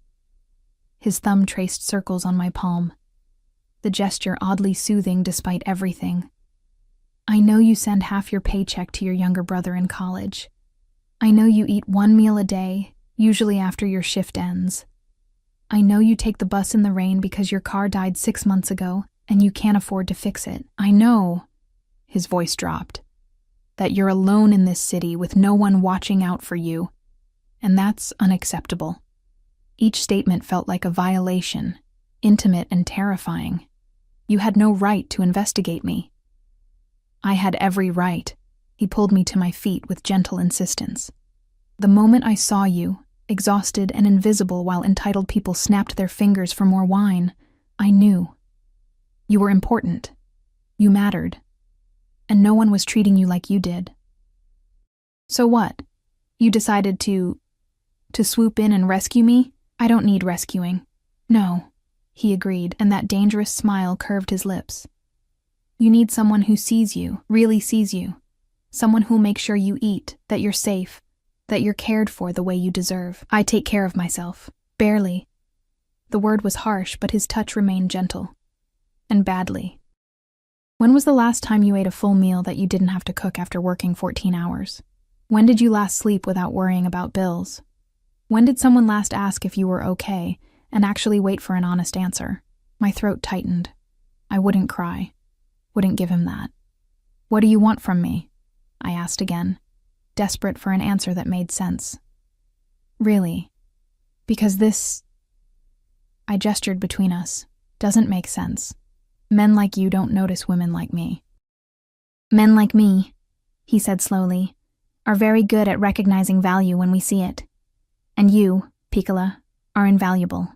His thumb traced circles on my palm, the gesture oddly soothing despite everything. "I know you send half your paycheck to your younger brother in college. I know you eat 1 meal a day, usually after your shift ends. I know you take the bus in the rain because your car died 6 months ago and you can't afford to fix it. I know," his voice dropped, "that you're alone in this city with no one watching out for you, and that's unacceptable." Each statement felt like a violation, intimate and terrifying. "You had no right to investigate me." "I had every right." He pulled me to my feet with gentle insistence. "The moment I saw you, exhausted and invisible while entitled people snapped their fingers for more wine, I knew. You were important. You mattered. And no one was treating you like you did. So what? You decided to swoop in and rescue me? I don't need rescuing." "No," he agreed, and that dangerous smile curved his lips. "You need someone who sees you, really sees you. Someone who'll make sure you eat, that you're safe, that you're cared for the way you deserve. I take care of myself. Barely." The word was harsh, but his touch remained gentle. "And badly. When was the last time you ate a full meal that you didn't have to cook after working 14 hours? When did you last sleep without worrying about bills? When did someone last ask if you were okay and actually wait for an honest answer?" My throat tightened. I wouldn't cry. Wouldn't give him that. "What do you want from me?" I asked again, desperate for an answer that made sense. "Really? Because this," I gestured between us, "doesn't make sense. Men like you don't notice women like me." "Men like me," he said slowly, "are very good at recognizing value when we see it. And you, Piccola, are invaluable."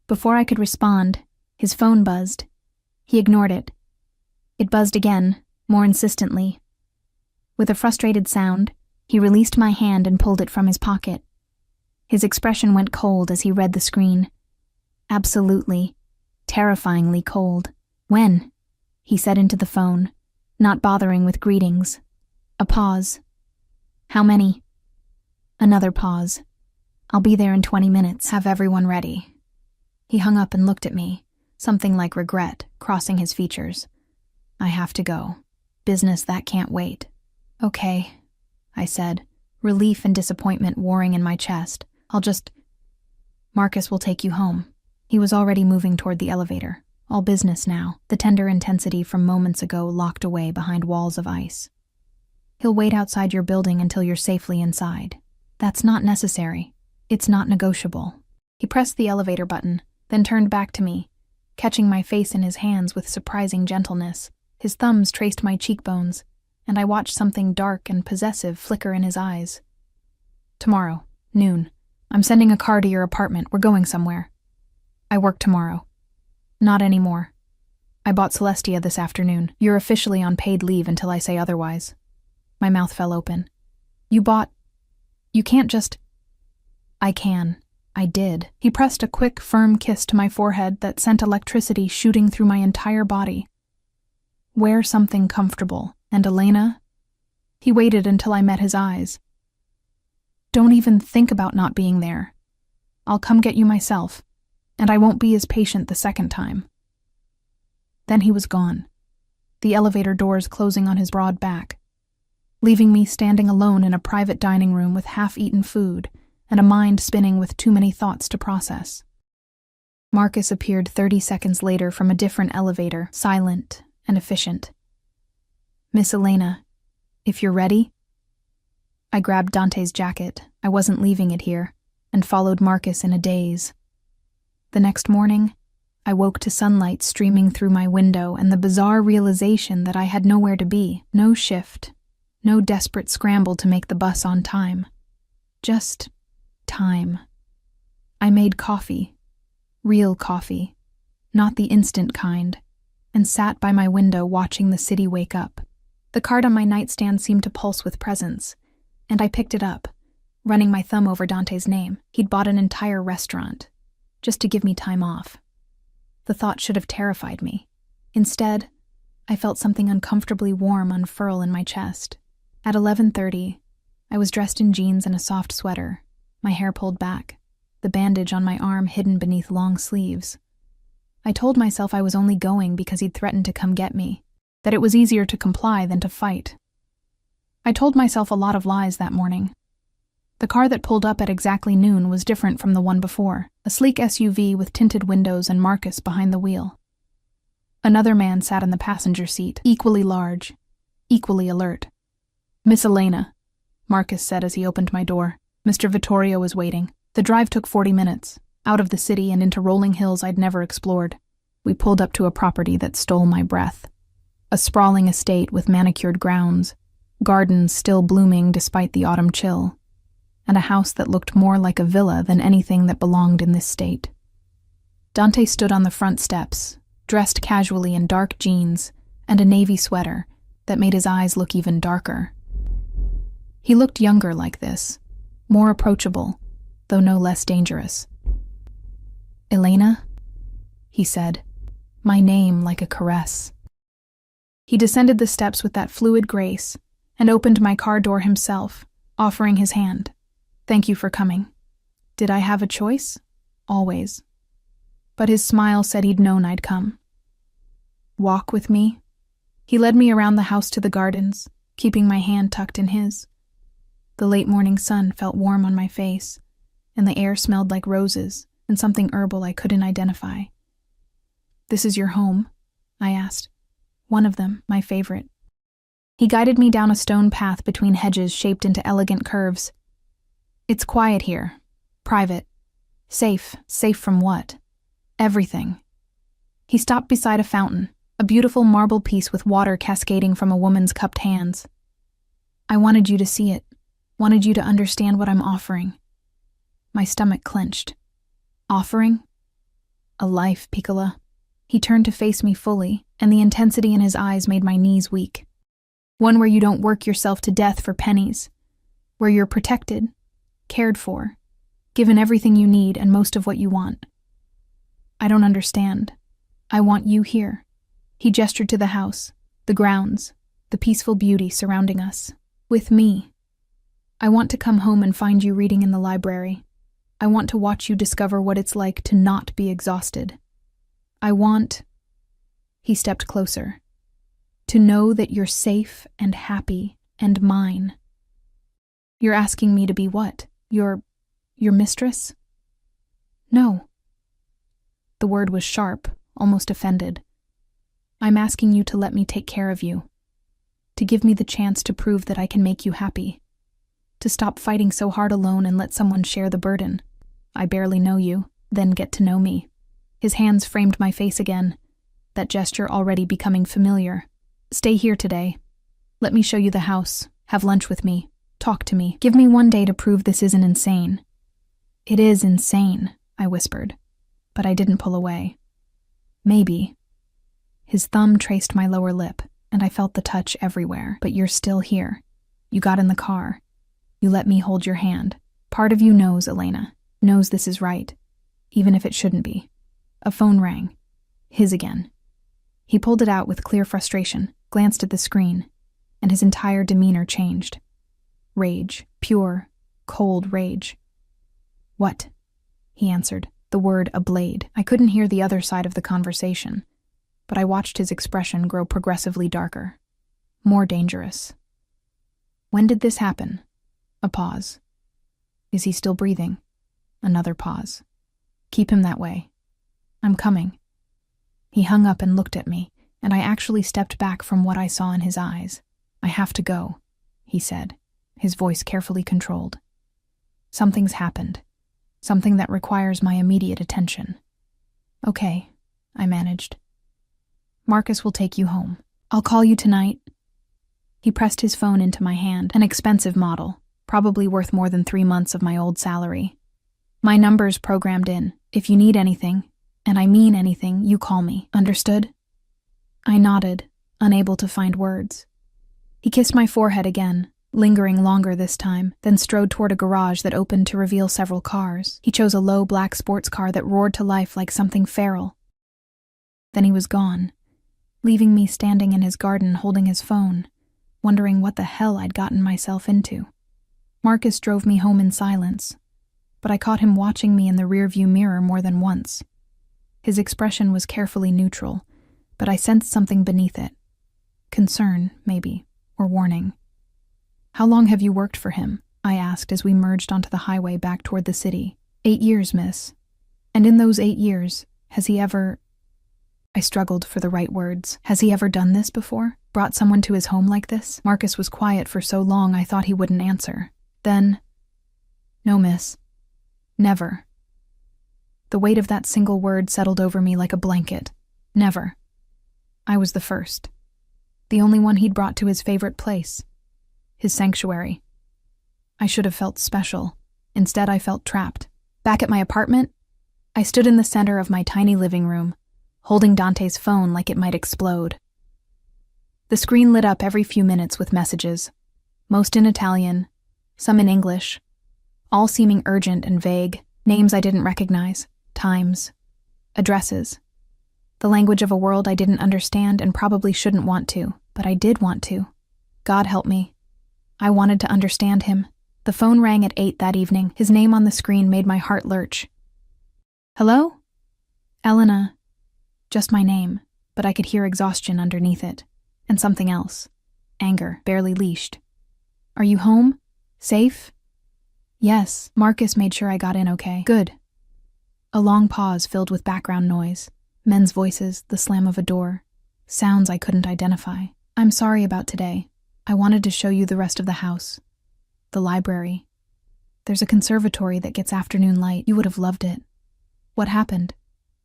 Before I could respond, his phone buzzed. He ignored it. It buzzed again, more insistently. With a frustrated sound, he released my hand and pulled it from his pocket. His expression went cold as he read the screen. Absolutely, terrifyingly cold. "When?" he said into the phone, not bothering with greetings. A pause. "How many?" Another pause. "I'll be there in 20 minutes. Have everyone ready." He hung up and looked at me, something like regret crossing his features. "I have to go. Business that can't wait." "Okay," I said, relief and disappointment warring in my chest. Marcus will take you home." He was already moving toward the elevator. All business now, the tender intensity from moments ago locked away behind walls of ice. "He'll wait outside your building until you're safely inside." "That's not necessary. It's not negotiable." He pressed the elevator button, then turned back to me, catching my face in his hands with surprising gentleness. His thumbs traced my cheekbones, and I watched something dark and possessive flicker in his eyes. "Tomorrow, noon. I'm sending a car to your apartment. We're going somewhere." "I work tomorrow." "Not anymore. I bought Celestia this afternoon. You're officially on paid leave until I say otherwise." My mouth fell open. You can't just..." "I can. I did." He pressed a quick, firm kiss to my forehead that sent electricity shooting through my entire body. "Wear something comfortable. And Elena?" He waited until I met his eyes. "Don't even think about not being there. I'll come get you myself, and I won't be as patient the second time." Then he was gone, the elevator doors closing on his broad back, leaving me standing alone in a private dining room with half-eaten food and a mind spinning with too many thoughts to process. Marcus appeared 30 seconds later from a different elevator, silent and efficient. "Miss Elena, if you're ready." I grabbed Dante's jacket, I wasn't leaving it here, and followed Marcus in a daze. The next morning, I woke to sunlight streaming through my window and the bizarre realization that I had nowhere to be. No shift, no desperate scramble to make the bus on time. Just time. I made coffee. Real coffee. Not the instant kind. And sat by my window watching the city wake up. The card on my nightstand seemed to pulse with presence, and I picked it up, running my thumb over Dante's name. He'd bought an entire restaurant, just to give me time off. The thought should have terrified me. Instead, I felt something uncomfortably warm unfurl in my chest. At 11:30, I was dressed in jeans and a soft sweater, my hair pulled back, the bandage on my arm hidden beneath long sleeves. I told myself I was only going because he'd threatened to come get me, that it was easier to comply than to fight. I told myself a lot of lies that morning. The car that pulled up at exactly noon was different from the one before, a sleek SUV with tinted windows and Marcus behind the wheel. Another man sat in the passenger seat, equally large, equally alert. "Miss Elena," Marcus said as he opened my door. Mr. Vittorio was waiting. The drive took 40 minutes, out of the city and into rolling hills I'd never explored. We pulled up to a property that stole my breath. A sprawling estate with manicured grounds, gardens still blooming despite the autumn chill, and a house that looked more like a villa than anything that belonged in this state. Dante stood on the front steps, dressed casually in dark jeans and a navy sweater that made his eyes look even darker. He looked younger like this, more approachable, though no less dangerous. "Elena?" he said, my name like a caress. He descended the steps with that fluid grace and opened my car door himself, offering his hand. "Thank you for coming." Did I have a choice? Always. But his smile said he'd known I'd come. "Walk with me?" He led me around the house to the gardens, keeping my hand tucked in his. The late morning sun felt warm on my face, and the air smelled like roses and something herbal I couldn't identify. "This is your home?" I asked. "One of them, my favorite." He guided me down a stone path between hedges shaped into elegant curves. "It's quiet here. Private. Safe. Safe from what? Everything." He stopped beside a fountain, a beautiful marble piece with water cascading from a woman's cupped hands. "I wanted you to see it. Wanted you to understand what I'm offering." My stomach clenched. "Offering?" "A life, Piccola." He turned to face me fully, and the intensity in his eyes made my knees weak. "One where you don't work yourself to death for pennies. Where you're protected, cared for, given everything you need and most of what you want." "I don't understand. I want you here." He gestured to the house, the grounds, the peaceful beauty surrounding us. "With me. I want to come home and find you reading in the library. I want to watch you discover what it's like to not be exhausted. I want—" He stepped closer. "To know that you're safe and happy and mine." "You're asking me to be what? Your mistress?" "No." The word was sharp, almost offended. "I'm asking you to let me take care of you. To give me the chance to prove that I can make you happy. To stop fighting so hard alone and let someone share the burden. I barely know you, then get to know me." His hands framed my face again, that gesture already becoming familiar. "Stay here today. Let me show you the house. Have lunch with me. Talk to me. Give me one day to prove this isn't insane." "It is insane," I whispered, but I didn't pull away. "Maybe." His thumb traced my lower lip, and I felt the touch everywhere. "But you're still here. You got in the car. You let me hold your hand. Part of you knows, Elena, knows this is right, even if it shouldn't be." A phone rang. His again. He pulled it out with clear frustration, glanced at the screen, and his entire demeanor changed. Rage. Pure, cold rage. "What?" he answered, the word a blade. I couldn't hear the other side of the conversation, but I watched his expression grow progressively darker, more dangerous. "When did this happen?" A pause. "Is he still breathing?" Another pause. "Keep him that way. I'm coming." He hung up and looked at me, and I actually stepped back from what I saw in his eyes. "I have to go," he said, his voice carefully controlled. "Something's happened. Something that requires my immediate attention." "Okay," I managed. Marcus will take you home. I'll call you tonight. He pressed his phone into my hand, an expensive model, probably worth more than 3 months of my old salary. My number's programmed in. If you need anything, and I mean anything, you call me. Understood? I nodded, unable to find words. He kissed my forehead again, lingering longer this time, then strode toward a garage that opened to reveal several cars. He chose a low black sports car that roared to life like something feral. Then he was gone, leaving me standing in his garden holding his phone, wondering what the hell I'd gotten myself into. Marcus drove me home in silence, but I caught him watching me in the rearview mirror more than once. His expression was carefully neutral, but I sensed something beneath it. Concern, maybe, or warning. How long have you worked for him? I asked as we merged onto the highway back toward the city. 8 years, miss. And in those 8 years, has he ever... I struggled for the right words. Has he ever done this before? Brought someone to his home like this? Marcus was quiet for so long I thought he wouldn't answer. Then... No, miss. Never. The weight of that single word settled over me like a blanket. Never. I was the first. The only one he'd brought to his favorite place. His sanctuary. I should have felt special. Instead, I felt trapped. Back at my apartment, I stood in the center of my tiny living room, holding Dante's phone like it might explode. The screen lit up every few minutes with messages, most in Italian, some in English, all seeming urgent and vague, names I didn't recognize, times, addresses. The language of a world I didn't understand and probably shouldn't want to, but I did want to. God help me. I wanted to understand him. The phone rang at 8 that evening. His name on the screen made my heart lurch. Hello? Elena. Just my name, but I could hear exhaustion underneath it. And something else. Anger, barely leashed. Are you home? Safe? Yes. Marcus made sure I got in okay. Good. A long pause filled with background noise. Men's voices, the slam of a door. Sounds I couldn't identify. I'm sorry about today. I wanted to show you the rest of the house. The library. There's a conservatory that gets afternoon light. You would have loved it. What happened?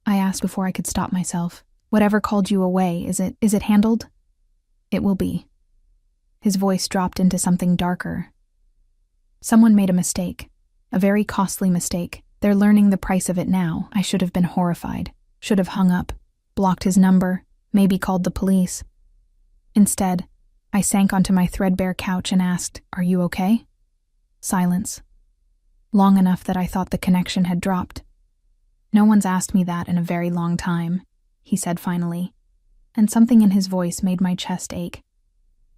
I asked before I could stop myself. Whatever called you away, is it handled? It will be. His voice dropped into something darker. Someone made a mistake. A very costly mistake. They're learning the price of it now. I should have been horrified. Should have hung up. Blocked his number. Maybe called the police. Instead, I sank onto my threadbare couch and asked, "Are you okay?" Silence. Long enough that I thought the connection had dropped. No one's asked me that in a very long time, he said finally, and something in his voice made my chest ache.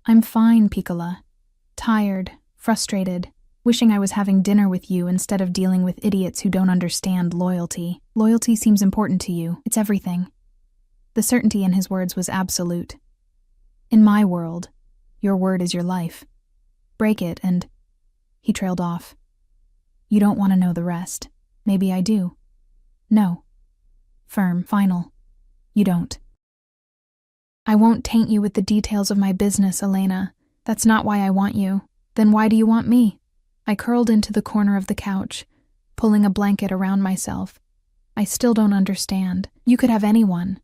I'm fine, Piccola. Tired, frustrated, wishing I was having dinner with you instead of dealing with idiots who don't understand loyalty. Loyalty seems important to you. It's everything. The certainty in his words was absolute. In my world, your word is your life. Break it and... He trailed off. You don't want to know the rest. Maybe I do. No. Firm, final. You don't. I won't taint you with the details of my business, Elena. That's not why I want you. Then why do you want me? I curled into the corner of the couch, pulling a blanket around myself. I still don't understand. You could have anyone.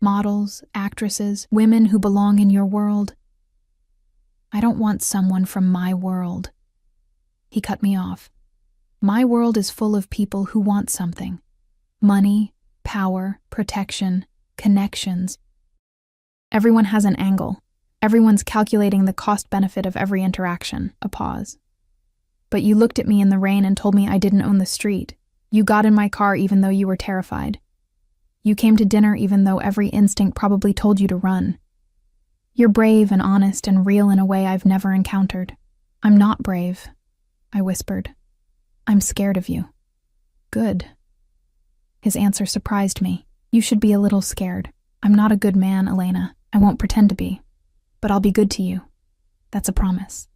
Models, actresses, women who belong in your world. I don't want someone from my world. He cut me off. My world is full of people who want something. Money, power, protection, connections. Everyone has an angle. Everyone's calculating the cost-benefit of every interaction. A pause. But you looked at me in the rain and told me I didn't own the street. You got in my car even though you were terrified. You came to dinner even though every instinct probably told you to run. You're brave and honest and real in a way I've never encountered. I'm not brave, I whispered. I'm scared of you. Good. His answer surprised me. You should be a little scared. I'm not a good man, Elena. I won't pretend to be. But I'll be good to you. That's a promise.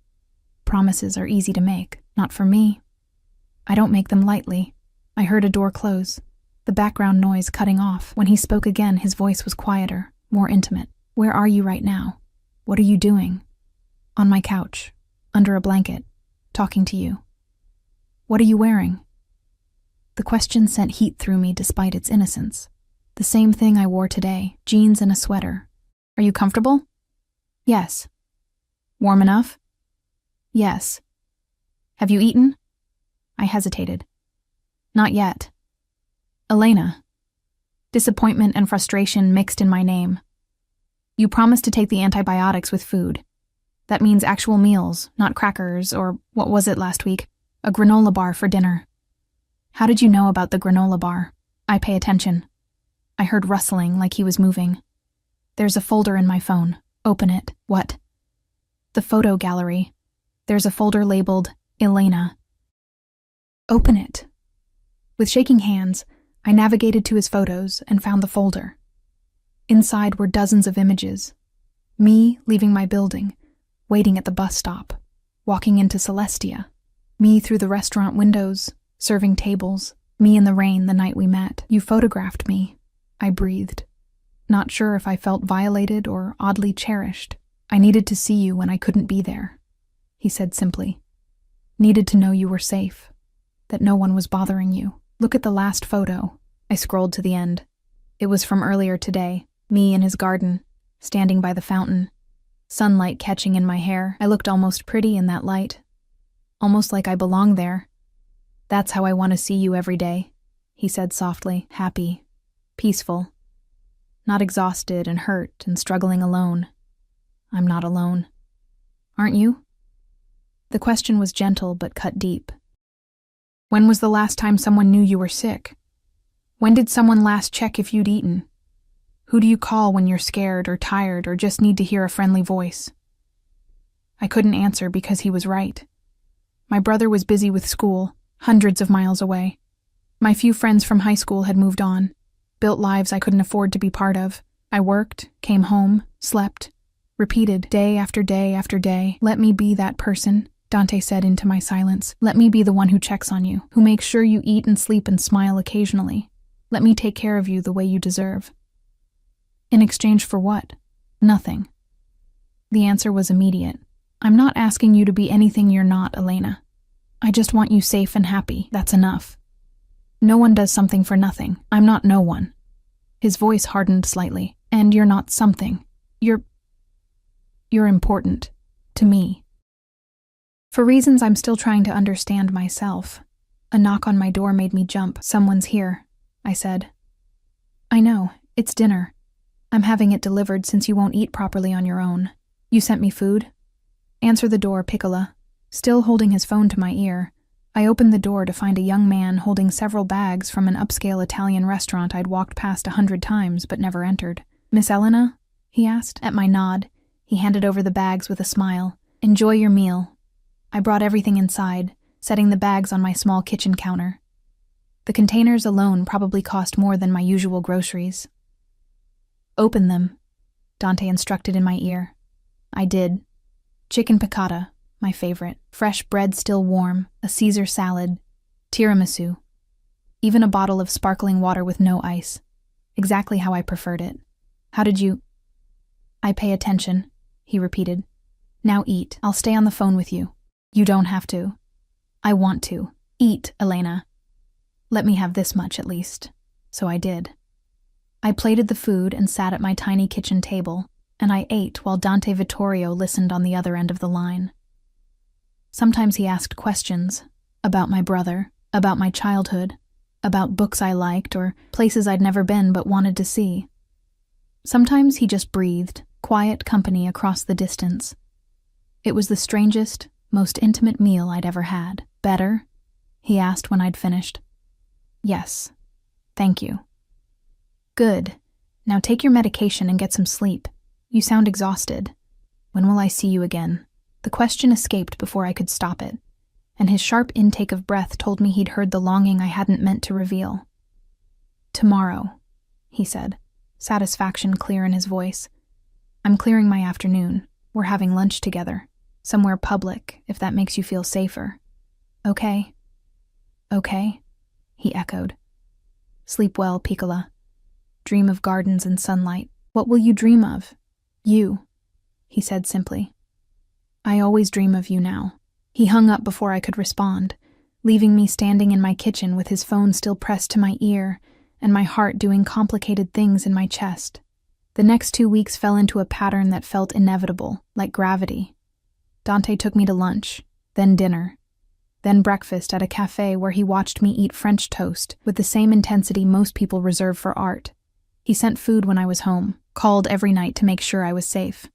Promises are easy to make. Not for me. I don't make them lightly. I heard a door close, the background noise cutting off. When he spoke again, his voice was quieter, more intimate. Where are you right now? What are you doing? On my couch, under a blanket, talking to you. What are you wearing? The question sent heat through me despite its innocence. The same thing I wore today, jeans and a sweater. Are you comfortable? Yes. Warm enough? Yes. Have you eaten? I hesitated. Not yet. Elena. Disappointment and frustration mixed in my name. You promised to take the antibiotics with food. That means actual meals, not crackers, or what was it last week? A granola bar for dinner. How did you know about the granola bar? I pay attention. I heard rustling like he was moving. There's a folder in my phone. Open it. What? The photo gallery. There's a folder labeled Elena. Open it. With shaking hands, I navigated to his photos and found the folder. Inside were dozens of images. Me leaving my building, waiting at the bus stop, walking into Celestia. Me through the restaurant windows, serving tables. Me in the rain the night we met. You photographed me. I breathed. Not sure if I felt violated or oddly cherished. I needed to see you when I couldn't be there, he said simply. Needed to know you were safe, that no one was bothering you. Look at the last photo. I scrolled to the end. It was from earlier today, me in his garden, standing by the fountain, sunlight catching in my hair. I looked almost pretty in that light, almost like I belonged there. That's how I want to see you every day, he said softly, happy, peaceful, not exhausted and hurt and struggling alone. I'm not alone. Aren't you? The question was gentle but cut deep. When was the last time someone knew you were sick? When did someone last check if you'd eaten? Who do you call when you're scared or tired or just need to hear a friendly voice? I couldn't answer because he was right. My brother was busy with school, hundreds of miles away. My few friends from high school had moved on, built lives I couldn't afford to be part of. I worked, came home, slept, repeated day after day after day. Let me be that person, Dante said into my silence. Let me be the one who checks on you, who makes sure you eat and sleep and smile occasionally. Let me take care of you the way you deserve. In exchange for what? Nothing. The answer was immediate. I'm not asking you to be anything you're not, Elena. I just want you safe and happy. That's enough. No one does something for nothing. I'm not no one. His voice hardened slightly. And you're not something. You're important. To me. For reasons I'm still trying to understand myself. A knock on my door made me jump. Someone's here, I said. I know. It's dinner. I'm having it delivered since you won't eat properly on your own. You sent me food? Answer the door, Piccola. Still holding his phone to my ear, I opened the door to find a young man holding several bags from an upscale Italian restaurant I'd walked past 100 times but never entered. Miss Elena? He asked. At my nod, he handed over the bags with a smile. Enjoy your meal. I brought everything inside, setting the bags on my small kitchen counter. The containers alone probably cost more than my usual groceries. Open them, Dante instructed in my ear. I did. Chicken piccata, my favorite. Fresh bread still warm, a Caesar salad, tiramisu, even a bottle of sparkling water with no ice. Exactly how I preferred it. How did you... I pay attention, he repeated. Now eat. I'll stay on the phone with you. You don't have to. I want to. Eat, Elena. Let me have this much at least. So I did. I plated the food and sat at my tiny kitchen table, and I ate while Dante Vittorio listened on the other end of the line. Sometimes he asked questions about my brother, about my childhood, about books I liked or places I'd never been but wanted to see. Sometimes he just breathed, quiet company across the distance. It was the strangest, most intimate meal I'd ever had. Better? He asked when I'd finished. Yes. Thank you. Good. Now take your medication and get some sleep. You sound exhausted. When will I see you again? The question escaped before I could stop it, and his sharp intake of breath told me he'd heard the longing I hadn't meant to reveal. Tomorrow, he said, satisfaction clear in his voice. I'm clearing my afternoon. We're having lunch together. Somewhere public, if that makes you feel safer. Okay? Okay? He echoed. Sleep well, Piccola. Dream of gardens and sunlight. What will you dream of? You, he said simply. I always dream of you now. He hung up before I could respond, leaving me standing in my kitchen with his phone still pressed to my ear and my heart doing complicated things in my chest. The next 2 weeks fell into a pattern that felt inevitable, like gravity. Dante took me to lunch, then dinner, then breakfast at a cafe where he watched me eat French toast with the same intensity most people reserve for art. He sent food when I was home, called every night to make sure I was safe.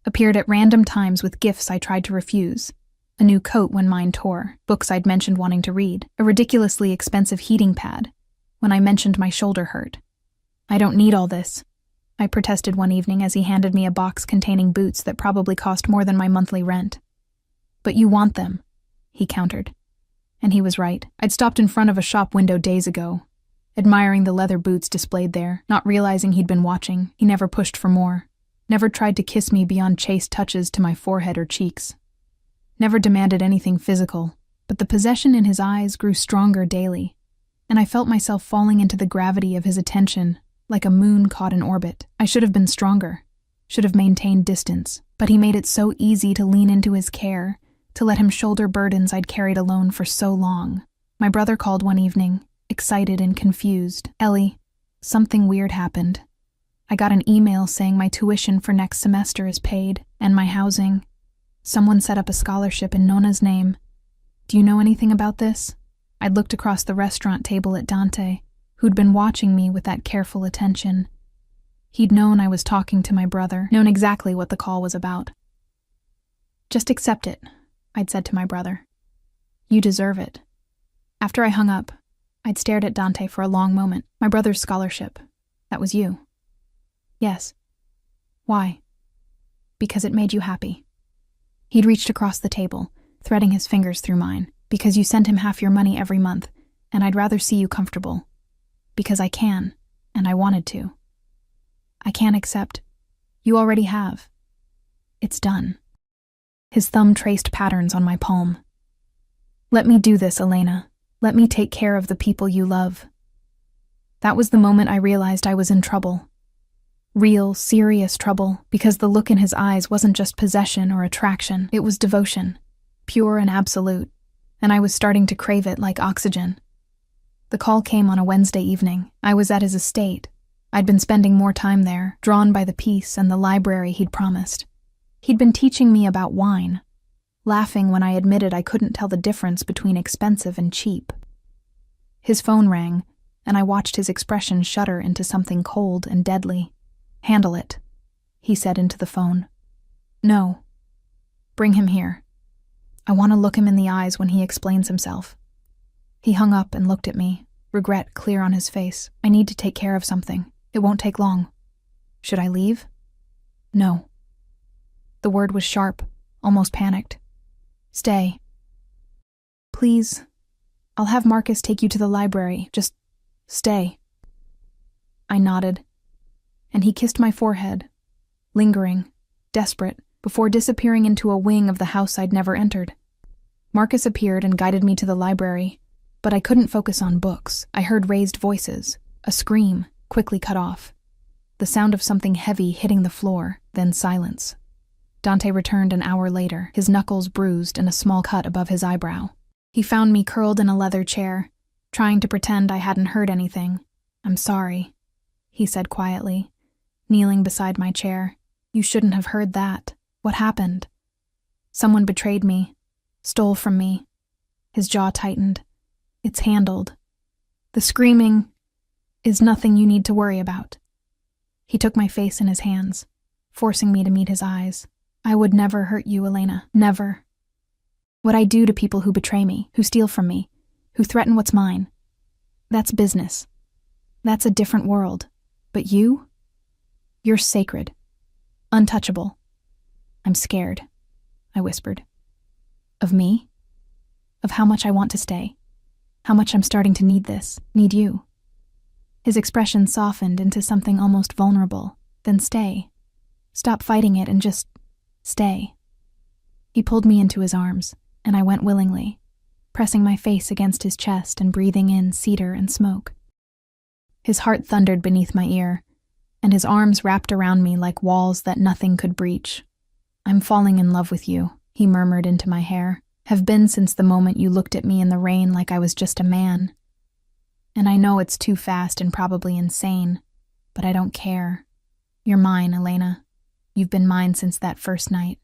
Appeared at random times with gifts I tried to refuse. A new coat when mine tore, books I'd mentioned wanting to read, a ridiculously expensive heating pad when I mentioned my shoulder hurt. "I don't need all this," I protested one evening as he handed me a box containing boots that probably cost more than my monthly rent. "But you want them," he countered. And he was right. I'd stopped in front of a shop window days ago, admiring the leather boots displayed there, not realizing he'd been watching. He never pushed for more, never tried to kiss me beyond chaste touches to my forehead or cheeks, never demanded anything physical, but the possession in his eyes grew stronger daily, and I felt myself falling into the gravity of his attention like a moon caught in orbit. I should have been stronger, should have maintained distance, but he made it so easy to lean into his care, to let him shoulder burdens I'd carried alone for so long. My brother called one evening, excited and confused. "Ellie, something weird happened. I got an email saying my tuition for next semester is paid, and my housing. Someone set up a scholarship in Nona's name. Do you know anything about this?" I'd looked across the restaurant table at Dante, who'd been watching me with that careful attention. He'd known I was talking to my brother, known exactly what the call was about. "Just accept it," I'd said to my brother. "You deserve it." After I hung up, I'd stared at Dante for a long moment. "My brother's scholarship. That was you." "Yes." "Why?" "Because it made you happy." He'd reached across the table, threading his fingers through mine. "Because you sent him half your money every month, and I'd rather see you comfortable. Because I can, and I wanted to. I can't accept. You already have. It's done." His thumb traced patterns on my palm. "Let me do this, Elena. Let me take care of the people you love." That was the moment I realized I was in trouble. Real, serious trouble, because the look in his eyes wasn't just possession or attraction. It was devotion, pure and absolute, and I was starting to crave it like oxygen. The call came on a Wednesday evening. I was at his estate. I'd been spending more time there, drawn by the peace and the library he'd promised. He'd been teaching me about wine, laughing when I admitted I couldn't tell the difference between expensive and cheap. His phone rang, and I watched his expression shudder into something cold and deadly. "Handle it," he said into the phone. "No. Bring him here. I want to look him in the eyes when he explains himself." He hung up and looked at me, regret clear on his face. "I need to take care of something. It won't take long." "Should I leave?" "No." The word was sharp, almost panicked. "Stay. Please. I'll have Marcus take you to the library. Just stay." I nodded, and he kissed my forehead, lingering, desperate, before disappearing into a wing of the house I'd never entered. Marcus appeared and guided me to the library, but I couldn't focus on books. I heard raised voices, a scream, quickly cut off. The sound of something heavy hitting the floor, then silence. Dante returned an hour later, his knuckles bruised and a small cut above his eyebrow. He found me curled in a leather chair, trying to pretend I hadn't heard anything. "I'm sorry," he said quietly, kneeling beside my chair. "You shouldn't have heard that. What happened?" "Someone betrayed me, stole from me." His jaw tightened. "It's handled. The screaming is nothing you need to worry about." He took my face in his hands, forcing me to meet his eyes. "I would never hurt you, Elena. Never. What I do to people who betray me, who steal from me, who threaten what's mine, that's business. That's a different world. But you? You're sacred. Untouchable." "I'm scared," I whispered. "Of me? Of how much I want to stay. How much I'm starting to need this, need you." His expression softened into something almost vulnerable. "Then stay. Stop fighting it and just stay." He pulled me into his arms, and I went willingly, pressing my face against his chest and breathing in cedar and smoke. His heart thundered beneath my ear, and his arms wrapped around me like walls that nothing could breach. "I'm falling in love with you," he murmured into my hair. "Have been since the moment you looked at me in the rain like I was just a man. And I know it's too fast and probably insane, but I don't care. You're mine, Elena. You've been mine since that first night.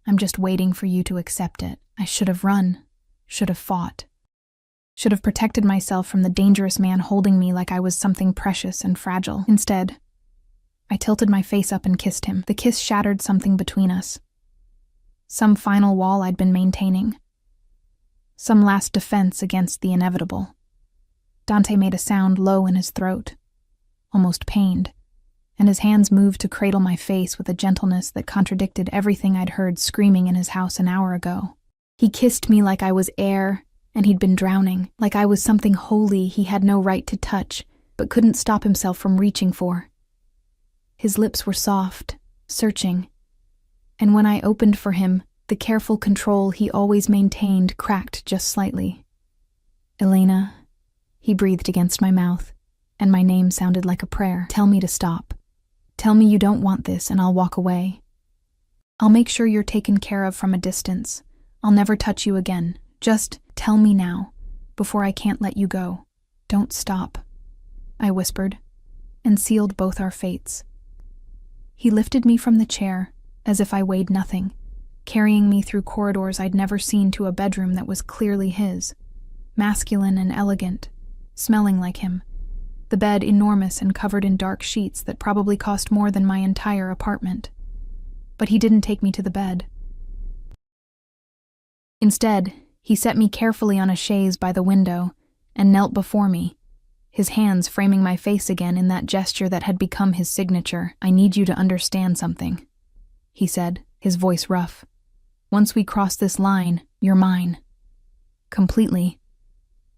I'm just waiting for you to accept it. I should have run, should have fought, should have protected myself from the dangerous man holding me like I was something precious and fragile. Instead, I tilted my face up and kissed him. The kiss shattered something between us. Some final wall I'd been maintaining. Some last defense against the inevitable. Dante made a sound low in his throat, almost pained, and his hands moved to cradle my face with a gentleness that contradicted everything I'd heard screaming in his house an hour ago. He kissed me like I was air, and he'd been drowning, like I was something holy he had no right to touch, but couldn't stop himself from reaching for. His lips were soft, searching, and when I opened for him, the careful control he always maintained cracked just slightly. Elena, he breathed against my mouth, and my name sounded like a prayer. Tell me to stop. Tell me you don't want this and I'll walk away. I'll make sure you're taken care of from a distance. I'll never touch you again. Just tell me now, before I can't let you go. Don't stop, I whispered, and sealed both our fates. He lifted me from the chair, as if I weighed nothing, carrying me through corridors I'd never seen to a bedroom that was clearly his, masculine and elegant, smelling like him. The bed enormous and covered in dark sheets that probably cost more than my entire apartment. But he didn't take me to the bed. Instead, he set me carefully on a chaise by the window and knelt before me, his hands framing my face again in that gesture that had become his signature. I need you to understand something, he said, his voice rough. Once we cross this line, you're mine. Completely.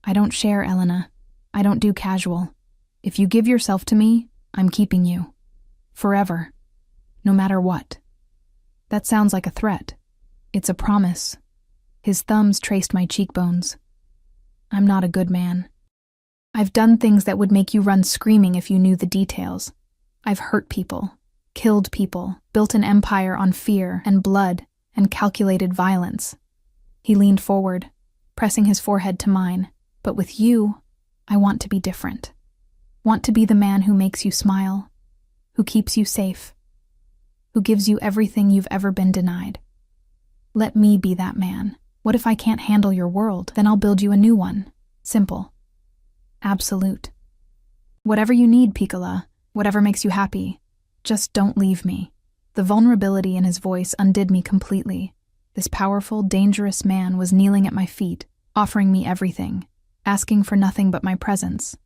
I don't share, Elena. I don't do casual. If you give yourself to me, I'm keeping you. Forever. No matter what. That sounds like a threat. It's a promise. His thumbs traced my cheekbones. I'm not a good man. I've done things that would make you run screaming if you knew the details. I've hurt people, killed people, built an empire on fear and blood and calculated violence. He leaned forward, pressing his forehead to mine. But with you, I want to be different. Want to be the man who makes you smile, who keeps you safe, who gives you everything you've ever been denied. Let me be that man. What if I can't handle your world? Then I'll build you a new one. Simple. Absolute. Whatever you need, Piccola, whatever makes you happy. Just don't leave me. The vulnerability in his voice undid me completely. This powerful, dangerous man was kneeling at my feet, offering me everything, asking for nothing but my presence.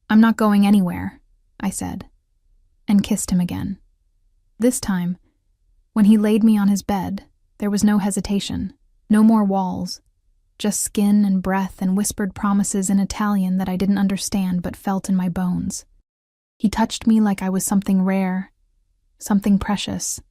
I'm not going anywhere, I said, and kissed him again. This time, when he laid me on his bed, there was no hesitation, no more walls, just skin and breath and whispered promises in Italian that I didn't understand but felt in my bones. He touched me like I was something rare, something precious,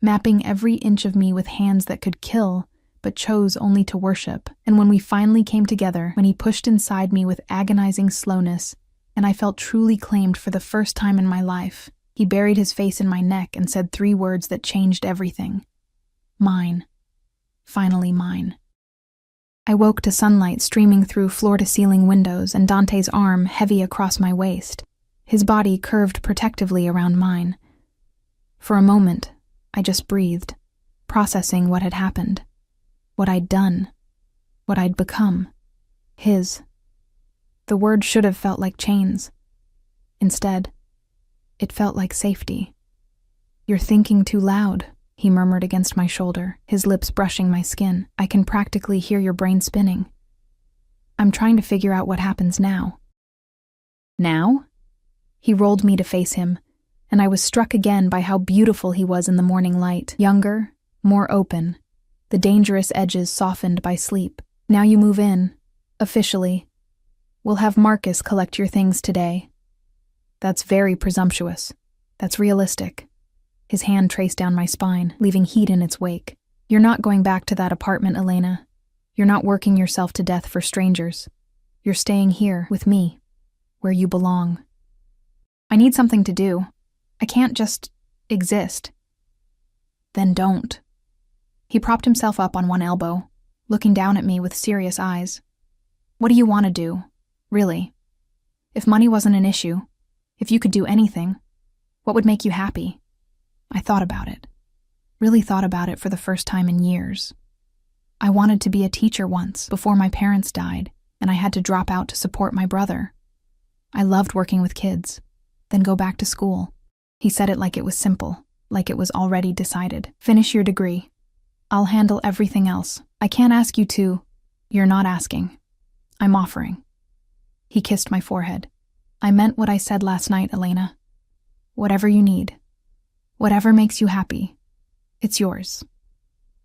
mapping every inch of me with hands that could kill, but chose only to worship. And when we finally came together, when he pushed inside me with agonizing slowness, and I felt truly claimed for the first time in my life, he buried his face in my neck and said 3 words that changed everything. Mine. Finally mine. I woke to sunlight streaming through floor-to-ceiling windows and Dante's arm heavy across my waist, his body curved protectively around mine. For a moment, I just breathed, processing what had happened, what I'd done, what I'd become, his. The word should have felt like chains. Instead, it felt like safety. You're thinking too loud, he murmured against my shoulder, his lips brushing my skin. I can practically hear your brain spinning. I'm trying to figure out what happens now. Now? He rolled me to face him, and I was struck again by how beautiful he was in the morning light. Younger, more open, the dangerous edges softened by sleep. Now you move in, officially. We'll have Marcus collect your things today. That's very presumptuous. That's realistic. His hand traced down my spine, leaving heat in its wake. You're not going back to that apartment, Elena. You're not working yourself to death for strangers. You're staying here, with me, where you belong. I need something to do. I can't just exist. Then don't. He propped himself up on one elbow, looking down at me with serious eyes. What do you want to do? Really. If money wasn't an issue, if you could do anything, what would make you happy? I thought about it. Really thought about it for the first time in years. I wanted to be a teacher once, before my parents died, and I had to drop out to support my brother. I loved working with kids, then go back to school. He said it like it was simple, like it was already decided. Finish your degree. I'll handle everything else. I can't ask you to. You're not asking. I'm offering. He kissed my forehead. I meant what I said last night, Elena. Whatever you need. Whatever makes you happy. It's yours.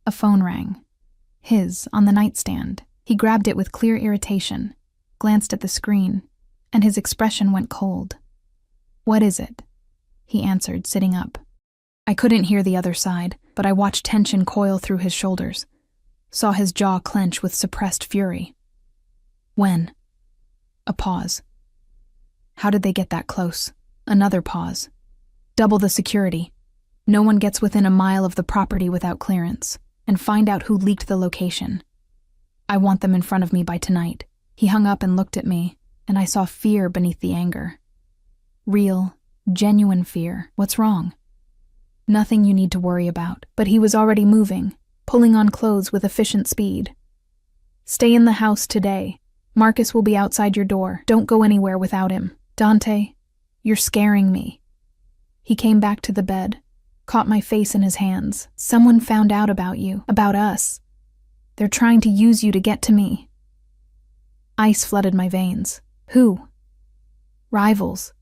A phone rang. His, on the nightstand. He grabbed it with clear irritation, glanced at the screen, and his expression went cold. What is it? He answered, sitting up. I couldn't hear the other side, but I watched tension coil through his shoulders, saw his jaw clench with suppressed fury. When? A pause. How did they get that close? Another pause. Double the security. No one gets within a mile of the property without clearance, and find out who leaked the location. I want them in front of me by tonight. He hung up and looked at me, and I saw fear beneath the anger. Real, genuine fear. What's wrong? Nothing you need to worry about, but he was already moving, pulling on clothes with efficient speed. Stay in the house today. Marcus will be outside your door. Don't go anywhere without him. Dante, you're scaring me. He came back to the bed, caught my face in his hands. Someone found out about you, about us. They're trying to use you to get to me. Ice flooded my veins. Who? Rivals.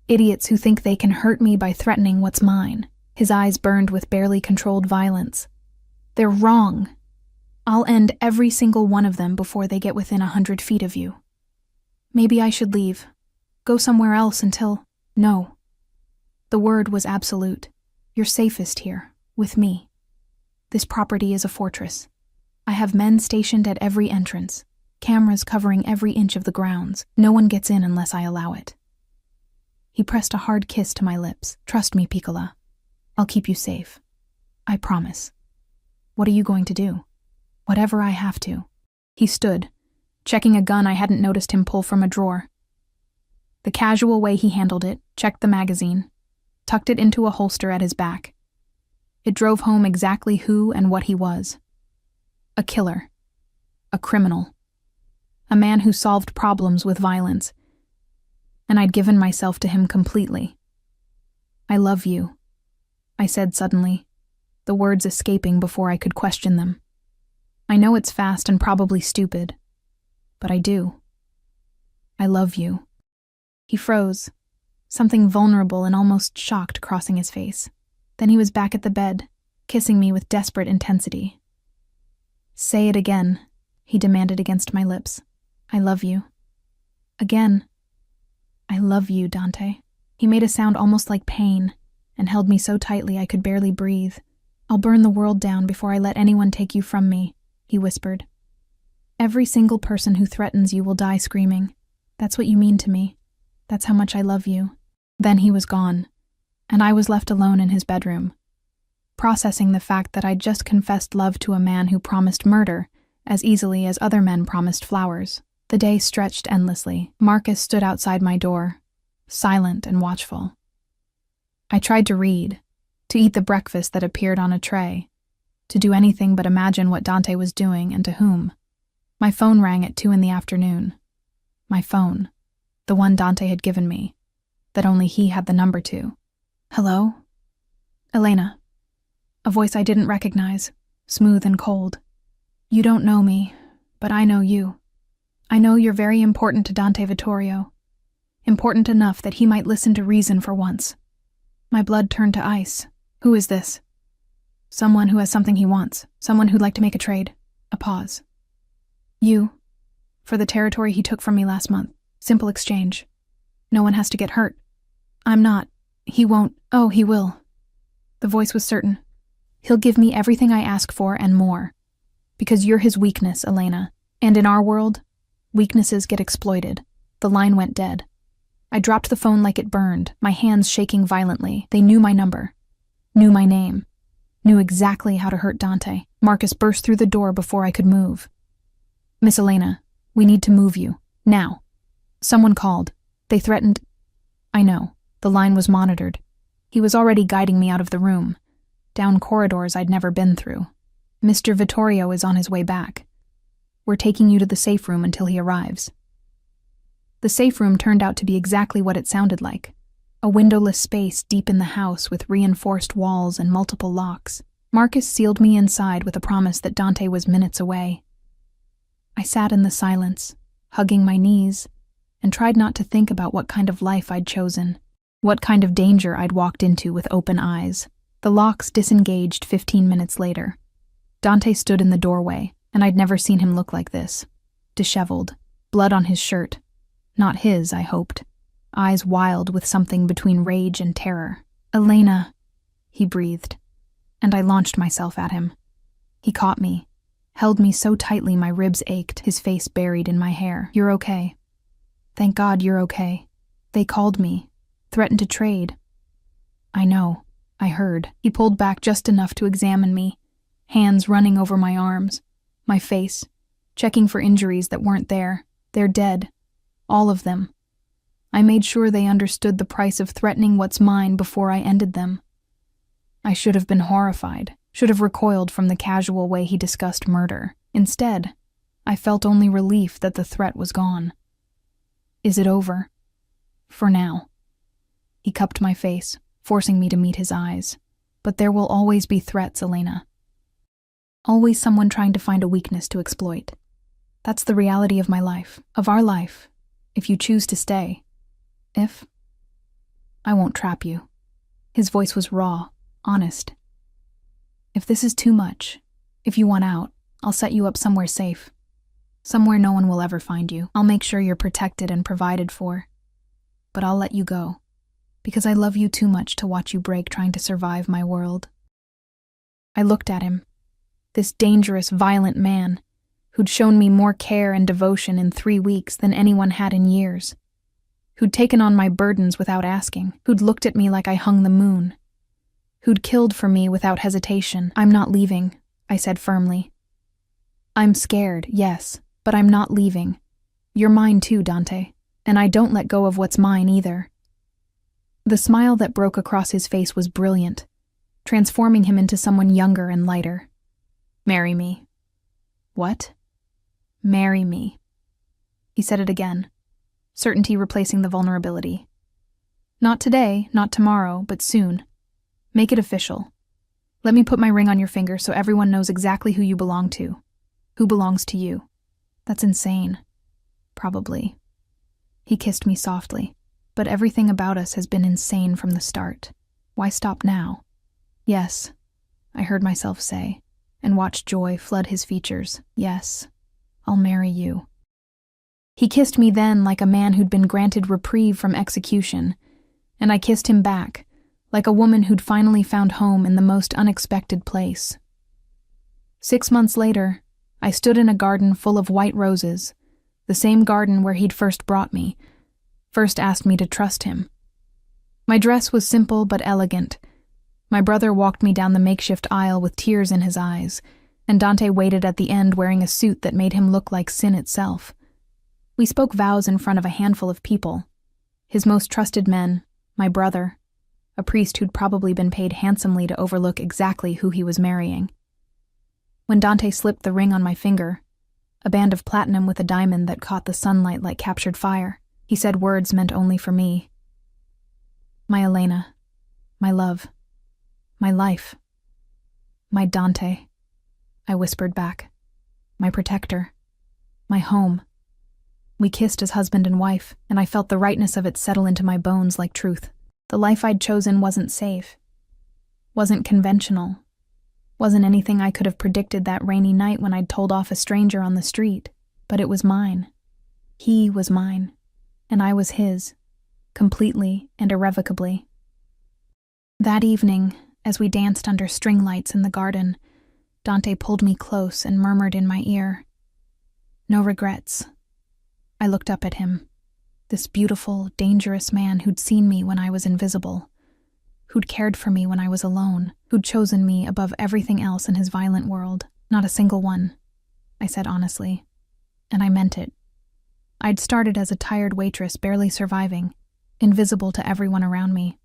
Idiots who think they can hurt me by threatening what's mine. His eyes burned with barely controlled violence. They're wrong. I'll end every single one of them before they get within 100 feet of you. Maybe I should leave. Go somewhere else until... No. The word was absolute. You're safest here, with me. This property is a fortress. I have men stationed at every entrance, cameras covering every inch of the grounds. No one gets in unless I allow it. He pressed a hard kiss to my lips. Trust me, Piccola. I'll keep you safe. I promise. What are you going to do? Whatever I have to. He stood, checking a gun I hadn't noticed him pull from a drawer. The casual way he handled it, checked the magazine, tucked it into a holster at his back. It drove home exactly who and what he was. A killer. A criminal. A man who solved problems with violence. And I'd given myself to him completely. I love you, I said suddenly, the words escaping before I could question them. I know it's fast and probably stupid, but I do. I love you. He froze, something vulnerable and almost shocked crossing his face. Then he was back at the bed, kissing me with desperate intensity. Say it again, he demanded against my lips. I love you. Again. I love you, Dante. He made a sound almost like pain, and held me so tightly I could barely breathe. I'll burn the world down before I let anyone take you from me, he whispered. Every single person who threatens you will die screaming. That's what you mean to me. That's how much I love you. Then he was gone, and I was left alone in his bedroom, processing the fact that I'd just confessed love to a man who promised murder as easily as other men promised flowers. The day stretched endlessly. Marcus stood outside my door, silent and watchful. I tried to read, to eat the breakfast that appeared on a tray, to do anything but imagine what Dante was doing and to whom. My phone rang at 2 p.m. My phone, the one Dante had given me, that only he had the number to. Hello? Elena. A voice I didn't recognize, smooth and cold. You don't know me, but I know you. I know you're very important to Dante Vittorio. Important enough that he might listen to reason for once. My blood turned to ice. Who is this? Someone who has something he wants. Someone who'd like to make a trade. A pause. You. For the territory he took from me last month. Simple exchange. No one has to get hurt. I'm not. He won't. Oh, he will. The voice was certain. He'll give me everything I ask for and more. Because you're his weakness, Elena. And in our world, weaknesses get exploited. The line went dead. I dropped the phone like it burned, my hands shaking violently. They knew my number, knew my name, knew exactly how to hurt Dante. Marcus burst through the door before I could move. Miss Elena, we need to move you. Now. Someone called. They threatened. I know. The line was monitored. He was already guiding me out of the room, down corridors I'd never been through. Mr. Vittorio is on his way back. We're taking you to the safe room until he arrives. The safe room turned out to be exactly what it sounded like. A windowless space deep in the house with reinforced walls and multiple locks. Marcus sealed me inside with a promise that Dante was minutes away. I sat in the silence, hugging my knees, and tried not to think about what kind of life I'd chosen, what kind of danger I'd walked into with open eyes. The locks disengaged 15 minutes later. Dante stood in the doorway, and I'd never seen him look like this. Disheveled, blood on his shirt. Not his, I hoped. Eyes wild with something between rage and terror. "Elena," he breathed, and I launched myself at him. He caught me, held me so tightly my ribs ached, his face buried in my hair. "You're okay. Thank God you're okay. They called me, threatened to trade." "I know," I heard. He pulled back just enough to examine me, hands running over my arms, my face, checking for injuries that weren't there. "They're dead. All of them. I made sure they understood the price of threatening what's mine before I ended them." I should have been horrified, should have recoiled from the casual way he discussed murder. Instead, I felt only relief that the threat was gone. "Is it over?" "For now." He cupped my face, forcing me to meet his eyes. "But there will always be threats, Elena. Always someone trying to find a weakness to exploit. That's the reality of my life, of our life, if you choose to stay. If I won't trap you." His voice was raw, honest. "If this is too much, if you want out, I'll set you up somewhere safe. Somewhere no one will ever find you. I'll make sure you're protected and provided for. But I'll let you go, because I love you too much to watch you break trying to survive my world." I looked at him, this dangerous, violent man, who'd shown me more care and devotion in 3 weeks than anyone had in years, who'd taken on my burdens without asking, who'd looked at me like I hung the moon, who'd killed for me without hesitation. "I'm not leaving," I said firmly. "I'm scared, yes, but I'm not leaving. You're mine too, Dante, and I don't let go of what's mine either." The smile that broke across his face was brilliant, transforming him into someone younger and lighter. "Marry me." "What?" "Marry me." He said it again, certainty replacing the vulnerability. "Not today, not tomorrow, but soon. Make it official. Let me put my ring on your finger so everyone knows exactly who you belong to, who belongs to you." "That's insane." "Probably." He kissed me softly. "But everything about us has been insane from the start. Why stop now?" "Yes," I heard myself say, and watched joy flood his features. "Yes, I'll marry you." He kissed me then like a man who'd been granted reprieve from execution, and I kissed him back, like a woman who'd finally found home in the most unexpected place. 6 months later, I stood in a garden full of white roses, the same garden where he'd first brought me, first asked me to trust him. My dress was simple but elegant. My brother walked me down the makeshift aisle with tears in his eyes, and Dante waited at the end wearing a suit that made him look like sin itself. We spoke vows in front of a handful of people. His most trusted men, my brother, a priest who'd probably been paid handsomely to overlook exactly who he was marrying. When Dante slipped the ring on my finger, a band of platinum with a diamond that caught the sunlight like captured fire, he said words meant only for me. "My Elena, my love, my life, my Dante," I whispered back. "My protector, my home." We kissed as husband and wife, and I felt the rightness of it settle into my bones like truth. The life I'd chosen wasn't safe, wasn't conventional, wasn't anything I could have predicted that rainy night when I'd told off a stranger on the street, but it was mine. He was mine, and I was his, completely and irrevocably. That evening, as we danced under string lights in the garden, Dante pulled me close and murmured in my ear, "No regrets." I looked up at him, this beautiful, dangerous man who'd seen me when I was invisible, who'd cared for me when I was alone, who'd chosen me above everything else in his violent world. "Not a single one," I said honestly, and I meant it. I'd started as a tired waitress barely surviving, invisible to everyone around me.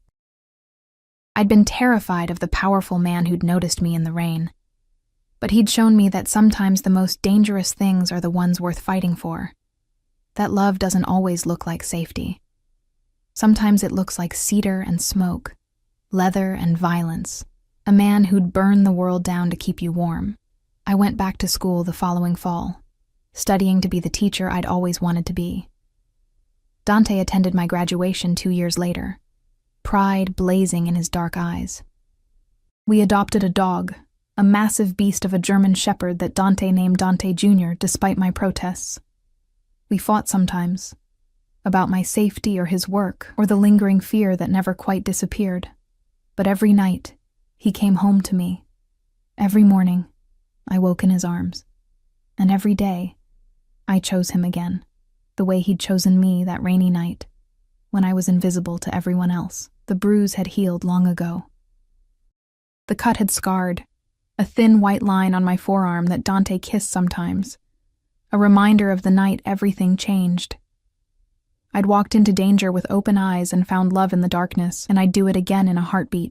I'd been terrified of the powerful man who'd noticed me in the rain. But he'd shown me that sometimes the most dangerous things are the ones worth fighting for. That love doesn't always look like safety. Sometimes it looks like cedar and smoke, leather and violence, a man who'd burn the world down to keep you warm. I went back to school the following fall, studying to be the teacher I'd always wanted to be. Dante attended my graduation 2 years later, pride blazing in his dark eyes. We adopted a dog, a massive beast of a German shepherd that Dante named Dante Jr. despite my protests. We fought sometimes, about my safety or his work or the lingering fear that never quite disappeared. But every night, he came home to me. Every morning, I woke in his arms. And every day, I chose him again, the way he'd chosen me that rainy night, when I was invisible to everyone else. The bruise had healed long ago. The cut had scarred, a thin white line on my forearm that Dante kissed sometimes, a reminder of the night everything changed. I'd walked into danger with open eyes and found love in the darkness, and I'd do it again in a heartbeat.